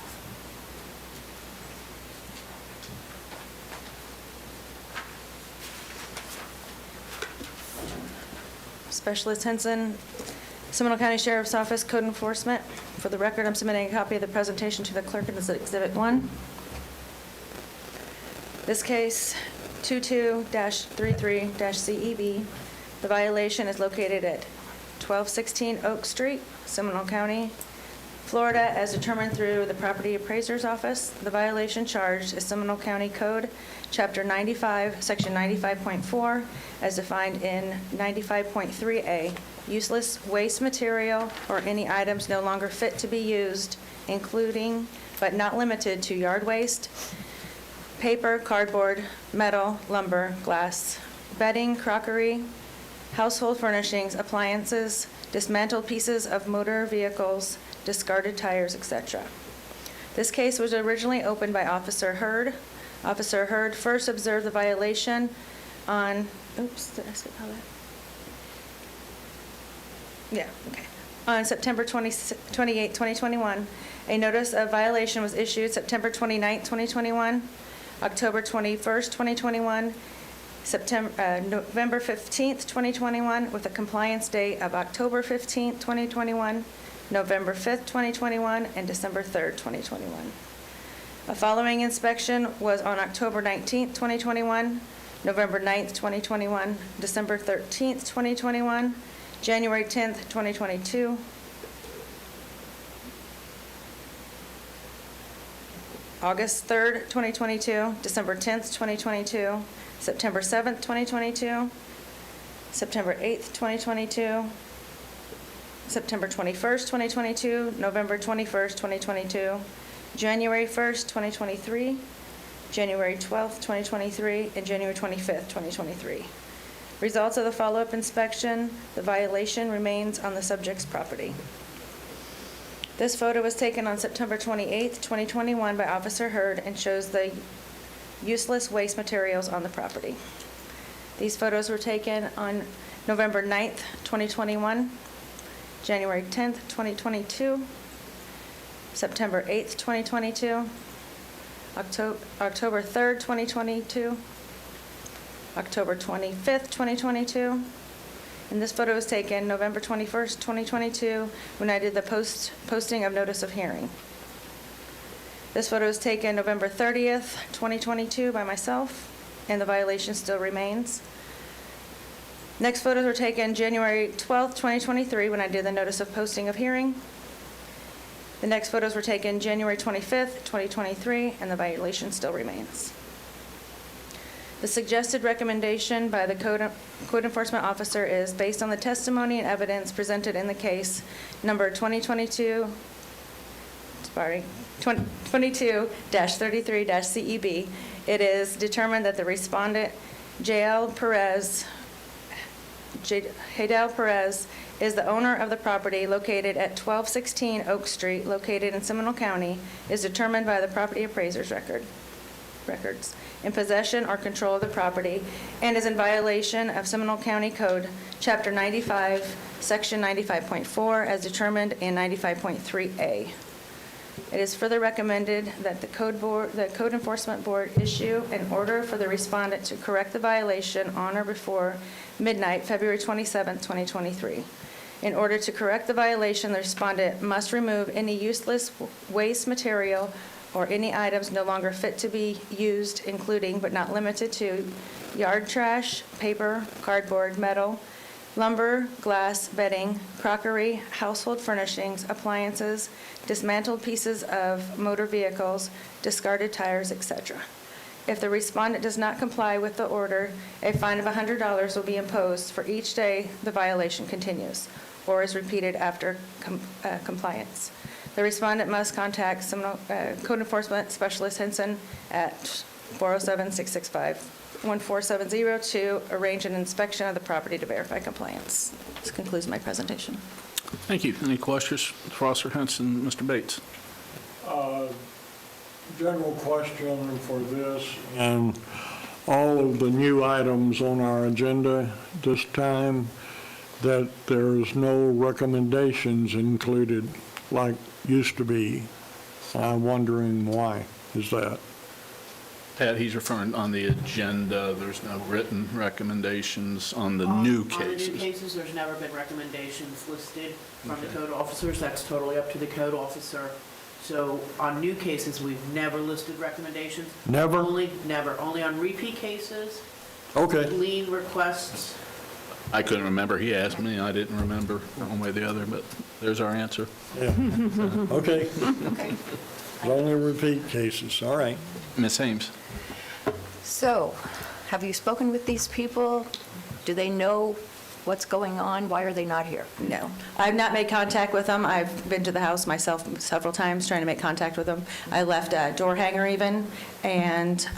Specialist Henson, Seminole County Sheriff's Office, Code Enforcement. For the record, I'm submitting a copy of the presentation to the clerk as Exhibit 1. This case, 22-33-CEB. The violation is located at 1216 Oak Street, Seminole County. Florida, as determined through the Property Appraiser's Office. The violation charged is Seminole County Code, Chapter 95, Section 95.4, as defined in 95.3A, useless waste material or any items no longer fit to be used, including but not limited to yard waste, paper, cardboard, metal, lumber, glass, bedding, crockery, household furnishings, appliances, dismantled pieces of motor vehicles, discarded tires, etc. This case was originally opened by Officer Hurd. Officer Hurd first observed the violation on, oops, did I skip all that? Yeah, okay. On September 28, 2021, a notice of violation was issued September 29, 2021, October 21st, 2021, November 15th, 2021, with a compliance date of October 15th, 2021, November 5th, 2021, and December 3rd, 2021. A following inspection was on October 19th, 2021, November 9th, 2021, December 13th, 2021, January 10th, 2022, August 3rd, 2022, December 10th, 2022, September 7th, 2022, September 8th, 2022, September 21st, 2022, November 21st, 2022, January 1st, 2023, January 12th, 2023, and January 25th, 2023. Results of the follow-up inspection, the violation remains on the subject's property. This photo was taken on September 28th, 2021 by Officer Hurd and shows the useless waste materials on the property. These photos were taken on November 9th, 2021, January 10th, 2022, September 8th, 2022, October 3rd, 2022, October 25th, 2022, and this photo was taken November 21st, 2022, when I did the posting of notice of hearing. This photo was taken November 30th, 2022 by myself, and the violation still remains. Next photos were taken January 12th, 2023, when I did the notice of posting of hearing. The next photos were taken January 25th, 2023, and the violation still remains. The suggested recommendation by the code enforcement officer is based on the testimony and evidence presented in the case number 22-33-CEB. It is determined that the respondent, Hadel Perez, is the owner of the property located at 1216 Oak Street, located in Seminole County, is determined by the property appraiser's records, in possession or control of the property, and is in violation of Seminole County Code, Chapter 95, Section 95.4, as determined in 95.3A. It is further recommended that the Code Enforcement Board issue an order for the respondent to correct the violation on or before midnight, February 27, 2023. In order to correct the violation, the respondent must remove any useless waste material or any items no longer fit to be used, including but not limited to yard trash, paper, cardboard, metal, lumber, glass, bedding, crockery, household furnishings, appliances, dismantled pieces of motor vehicles, discarded tires, etc. If the respondent does not comply with the order, a fine of $100 will be imposed for each day the violation continues or is repeated after compliance. The respondent must contact Seminole Code Enforcement Specialist Henson at 407-665-1470 to arrange an inspection of the property to verify compliance. This concludes my presentation. Thank you. Any questions for Officer Henson, Mr. Bates? General question for this, and all of the new items on our agenda this time, that there's no recommendations included like used to be. I'm wondering why is that? Pat, he's referring on the agenda, there's no written recommendations on the new On the cases. new cases, there's never been recommendations listed from the Okay. code officers. That's totally up to the code officer. So on new cases, we've never listed recommendations. Never? Never. Only on repeat cases, Okay, lien requests, I couldn't remember. He asked me. I didn't remember one way or the other, but there's our answer. Yeah. Okay. Only repeat cases, all right. Ms. Ames? So, have you spoken with these people? Do they know what's going on? Why are they not here? No, I've not made contact with them. I've been to the house myself several times trying to make contact with them. I left a door hanger even, and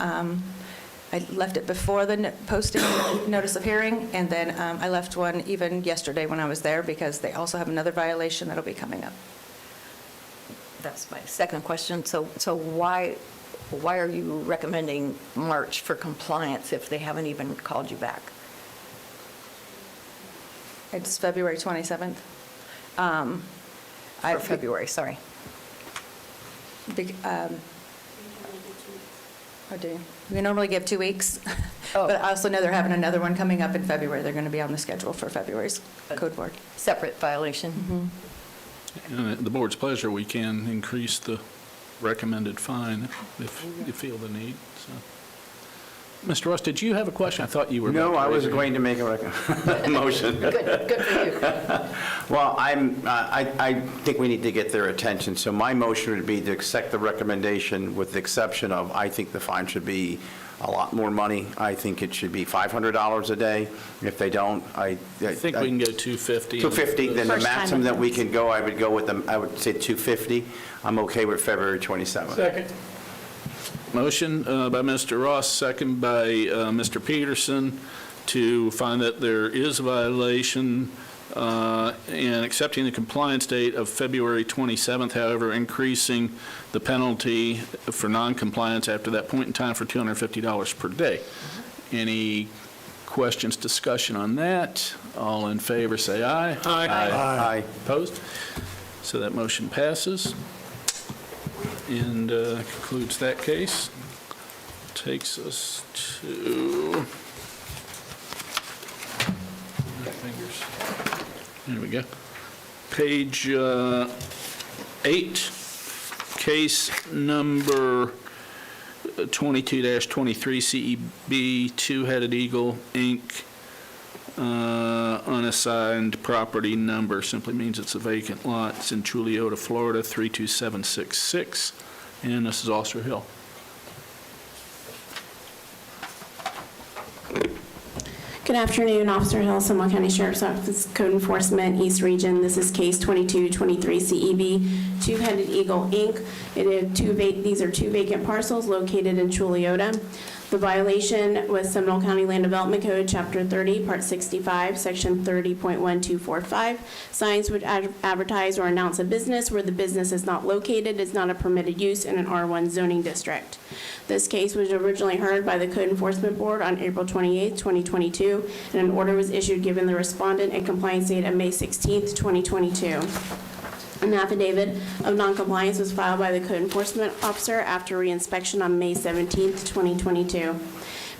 I left it before the posting notice of hearing, and then I left one even yesterday when I was there because they also have another violation that'll be coming up. That's my second question. So why are you recommending March for compliance if they haven't even called you back? It's February 27th. For February, sorry. I do. We normally give 2 weeks, Oh. but I also know they're having another one coming up in February. They're going to be on the schedule for February's code board. Separate violation? And at the board's pleasure, we can increase the recommended fine if you feel the need, so. Mr. Ross, did you have a question? I thought you were. No, I was going to make a motion. Good for you. Well, I think we need to get their attention, so my motion would be to accept the recommendation with the exception of, I think the fine should be a lot more money. I think it should be $500 a day. If they don't, I think we can go 250. 250, then the First time maximum that we offense. can go, I would go with them, I would say 250. I'm okay with February 27th. Second. Motion by Mr. Ross, second by Mr. Peterson, to find that there is a violation and accepting the compliance date of February 27th, however, increasing the penalty for noncompliance after that point in time for $250 per day. Any questions, discussion on that? All in favor, say aye. Aye. Aye. Opposed? So that motion passes. And concludes that case. Takes us to, my fingers. There we go. Page 8, case number 22-23 CEB, Two-Headed Eagle, Inc., unassigned property number, simply means it's a vacant lot. It's in Chuliota, Florida, 32766, and this is Officer Hill. Good afternoon, Officer Hill, Seminole County Sheriff's Office, Code Enforcement, East Region. This is case 2223 CEB, Two-Headed Eagle, Inc. These are two vacant parcels located in Chuliota. The violation was Seminole County Land Development Code, Chapter 30, Part 65, Section 30.1245. Signs which advertise or announce a business where the business is not located is not a permitted use in an R1 zoning district. This case was originally heard by the Code Enforcement Board on April 28, 2022, and an order was issued giving the respondent a compliance date of May 16, 2022. An affidavit of noncompliance was filed by the Code Enforcement Officer after reinspection on May 17, 2022.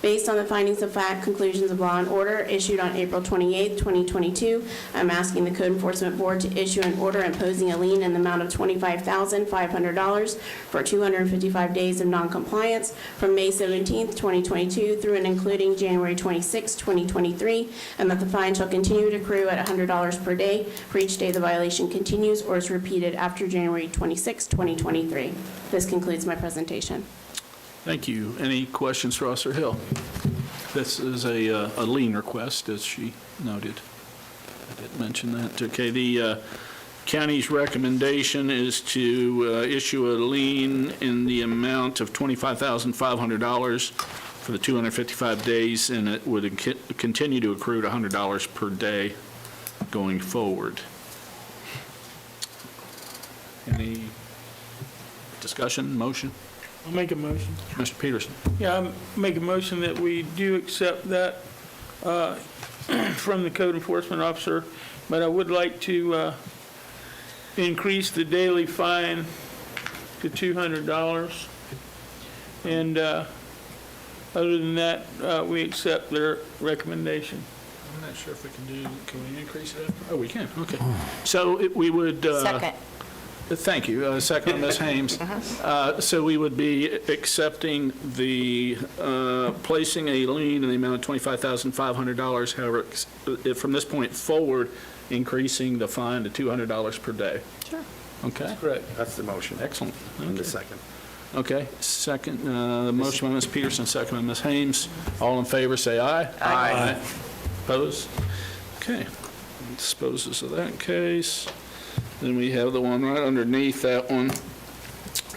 Based on the findings of fact, conclusions of law and order issued on April 28, 2022, I'm asking the Code Enforcement Board to issue an order imposing a lien in the amount of $25,500 for 255 days of noncompliance from May 17, 2022 through and including January 26, 2023, and that the fine shall continue to accrue at $100 per day for each day the violation continues or is repeated after January 26, 2023. This concludes my presentation. Thank you. Any questions for Officer Hill? This is a lien request, as she noted. I did mention that. Okay, the county's recommendation is to issue a lien in the amount of $25,500 for the 255 days, and it would continue to accrue at $100 per day going forward. Any discussion, motion? I'll make a motion. Mr. Peterson? Yeah, I'll make a motion that we do accept that from the code enforcement officer, but I would like to increase the daily fine to $200. And other than that, we accept their recommendation. I'm not sure if we can we increase it? Oh, we can, okay. So we would. Second. Thank you. Second by Ms. Hames. So we would be accepting the, placing a lien in the amount of $25,500, however, from this point forward, increasing the fine to $200 per day. Sure. Okay? Correct. That's the motion. Excellent. And the Okay. second. Okay, second, motion by Ms. Peterson, second by Ms. Hames. All in favor, say aye. Aye. Opposed? Okay, disposes of that case. Then we have the one right underneath that one.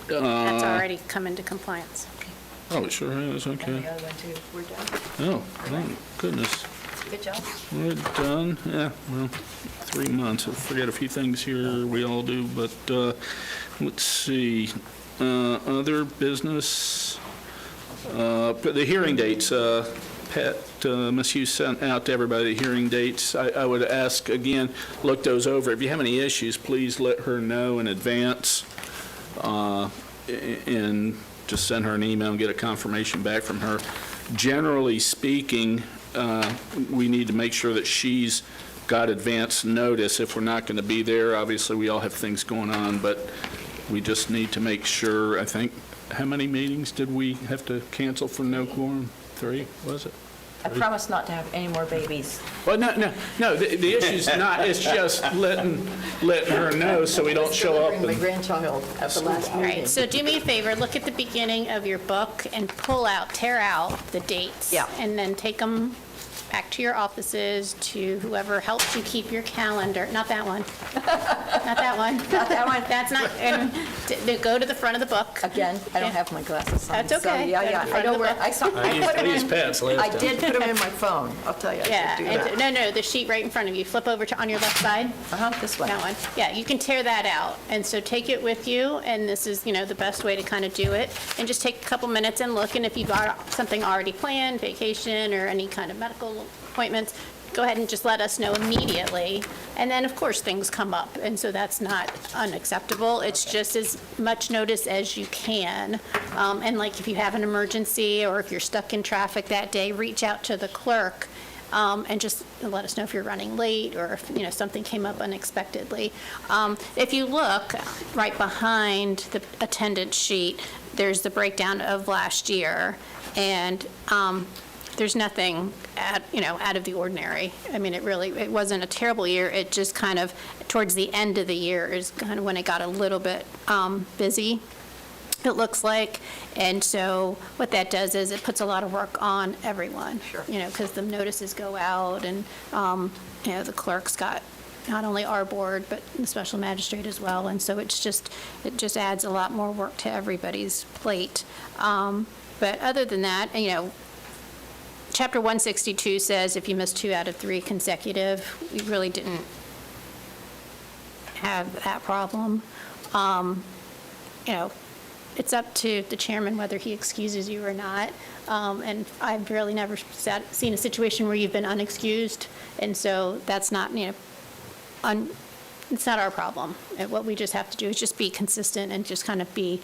That's already come into compliance. Oh, it sure is, And okay. the other one too. We're done. Oh, thank goodness. Good job. We're done, yeah, well, 3 months. I forget a few things here, we all do, but let's see. Other business, the hearing dates, Pat, Ms. Hughes sent out to everybody the hearing dates. I would ask, again, look those over. If you have any issues, please let her know in advance, and just send her an email and get a confirmation back from her. Generally speaking, we need to make sure that she's got advance notice if we're not going to be there. Obviously, we all have things going on, but we just need to make sure, I think, how many meetings did we have to cancel for no quorum? 3, was it? I promise not to have any more babies. Well, no, the issue's not, it's just letting her know so we don't show up. Delivering my grandchild at the last All meeting. right, so do me a favor, look at the beginning of your book and tear out the dates. Yeah. And then take them back to your offices, to whoever helps you keep your calendar. Not that one. Not that one. Not that one. That's not, and go to the front of the book. Again, I don't have my glasses on. That's so okay. Yeah, Go to yeah, the I front know of the where, book. I saw, I put them I used in. Pat's last I time. did put them in my phone, I'll tell you, I Yeah, did do that. and, no, the sheet right in front of you. Flip over to on your left side. This one. That one. Yeah, you can tear that out. And so take it with you, and this is, the best way to kind of do it. And just take a couple minutes and look, and if you've got something already planned, vacation or any kind of medical appointments, go ahead and just let us know immediately. And then, of course, things come up, and so that's not unacceptable. It's just as much notice as you can. And like if you have an emergency or if you're stuck in traffic that day, reach out to the clerk and just let us know if you're running late or if, something came up unexpectedly. If you look right behind the attendance sheet, there's the breakdown of last year, and there's nothing out of the ordinary. I mean, it wasn't a terrible year. It just kind of, towards the end of the year is kind of when it got a little bit busy, it looks like. And so what that does is it puts a lot of work on everyone. Sure. Because the notices go out, and, the clerk's got not only our board, but the special magistrate as well. And so it just adds a lot more work to everybody's plate. But other than that, Chapter 162 says if you miss 2 out of 3 consecutive, we really didn't have that problem. It's up to the chairman whether he excuses you or not. And I've really never seen a situation where you've been unexcused, and so that's not, it's not our problem. What we just have to do is just be consistent and just kind of be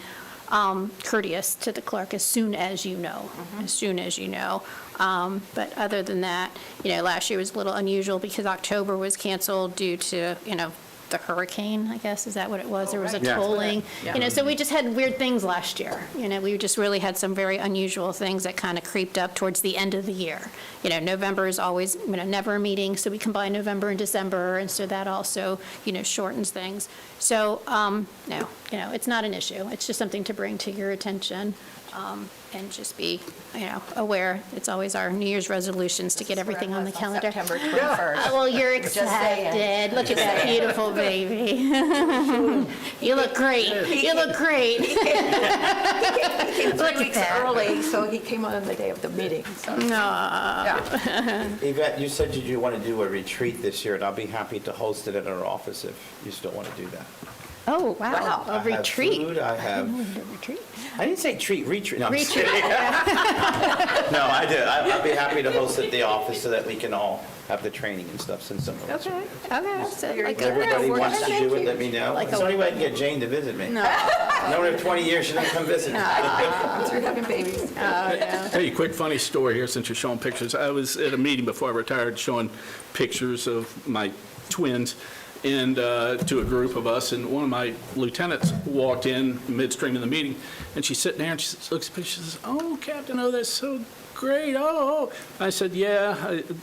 courteous to the clerk as soon as you know, as soon as you know. But other than that, last year was a little unusual because October was canceled due to, the hurricane, I guess, is that what it was? There was a Yeah. tolling. Yeah. So we just had weird things last year. We just really had some very unusual things that kind of creeped up towards the end of the year. November is always, never a meeting, so we combine November and December, and so that also, shortens things. So, no, it's not an issue. It's just something to bring to your attention, and just be, aware. It's always our New Year's resolutions to get everything on the calendar. September 21st. Well, you're Just saying. accepted. Look at that beautiful baby. You look great. You look great. He came Look 3 at weeks that. early, so he came on the day of the meeting, so. Yeah. Yvette, you said you want to do a retreat this year, and I'll be happy to host it at our office if you still want to do that. Oh, wow. I A retreat. have food, I have, Retreat. I didn't say retreat. No, I'm just Retreat. kidding. No, I did. I'll be happy to host at the office so that we can all have the training and stuff since some of us. Okay. So, If everybody wants to do it, let me know. Like Is there any way I can get Jane to visit me? No. Known her 20 years, she doesn't come visit. Through having babies. Tell you a quick funny story here since you're showing pictures. I was at a meeting before I retired showing pictures of my twins, and to a group of us, and one of my lieutenants walked in midstream of the meeting, and she's sitting there, and she looks at me, she says, "Oh, Captain, oh, that's so great, oh." I said, "Yeah,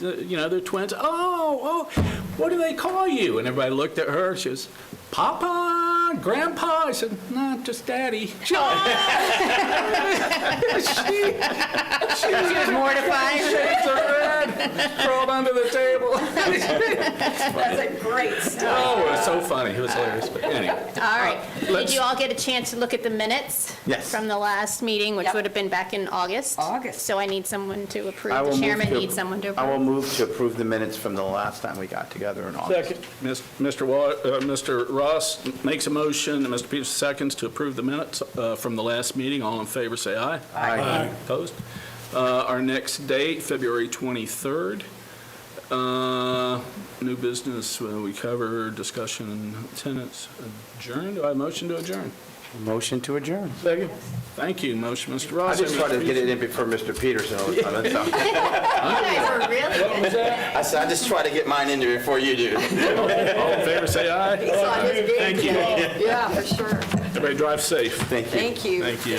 they're twins." Oh, what do they call you?" And everybody looked at her, she was, "Papa, Grandpa." I said, "No, just Daddy." She was mortified. Shades her head, crawled under the table. That's a great story. Oh, it was so funny, it was hilarious, but anyway. All right. Did let's- you all get a chance to look at the minutes? Yes. From the last meeting, which Yep. would have been back in August? August. So I need someone to approve. I will The move chairman to- needs someone to I will approve. move to approve the minutes from the last time we got together in August. Second. Mr. Ross makes a motion, and Mr. Peters seconds to approve the minutes from the last meeting. All in favor, say aye. Aye. Opposed? Our next date, February 23rd. New business, we cover discussion and tenants adjourned. Do I have a motion to adjourn? Motion to adjourn. Second. Thank you. Motion, Mr. I Ross. just tried to get it in before Mr. Peterson all the time, that's all. You guys are really What was that? I said, I just try to get mine in there before you do. All in favor, say aye. Thank you. Yeah, for sure. Everybody drive safe. Thank you. Thank you. Thank you.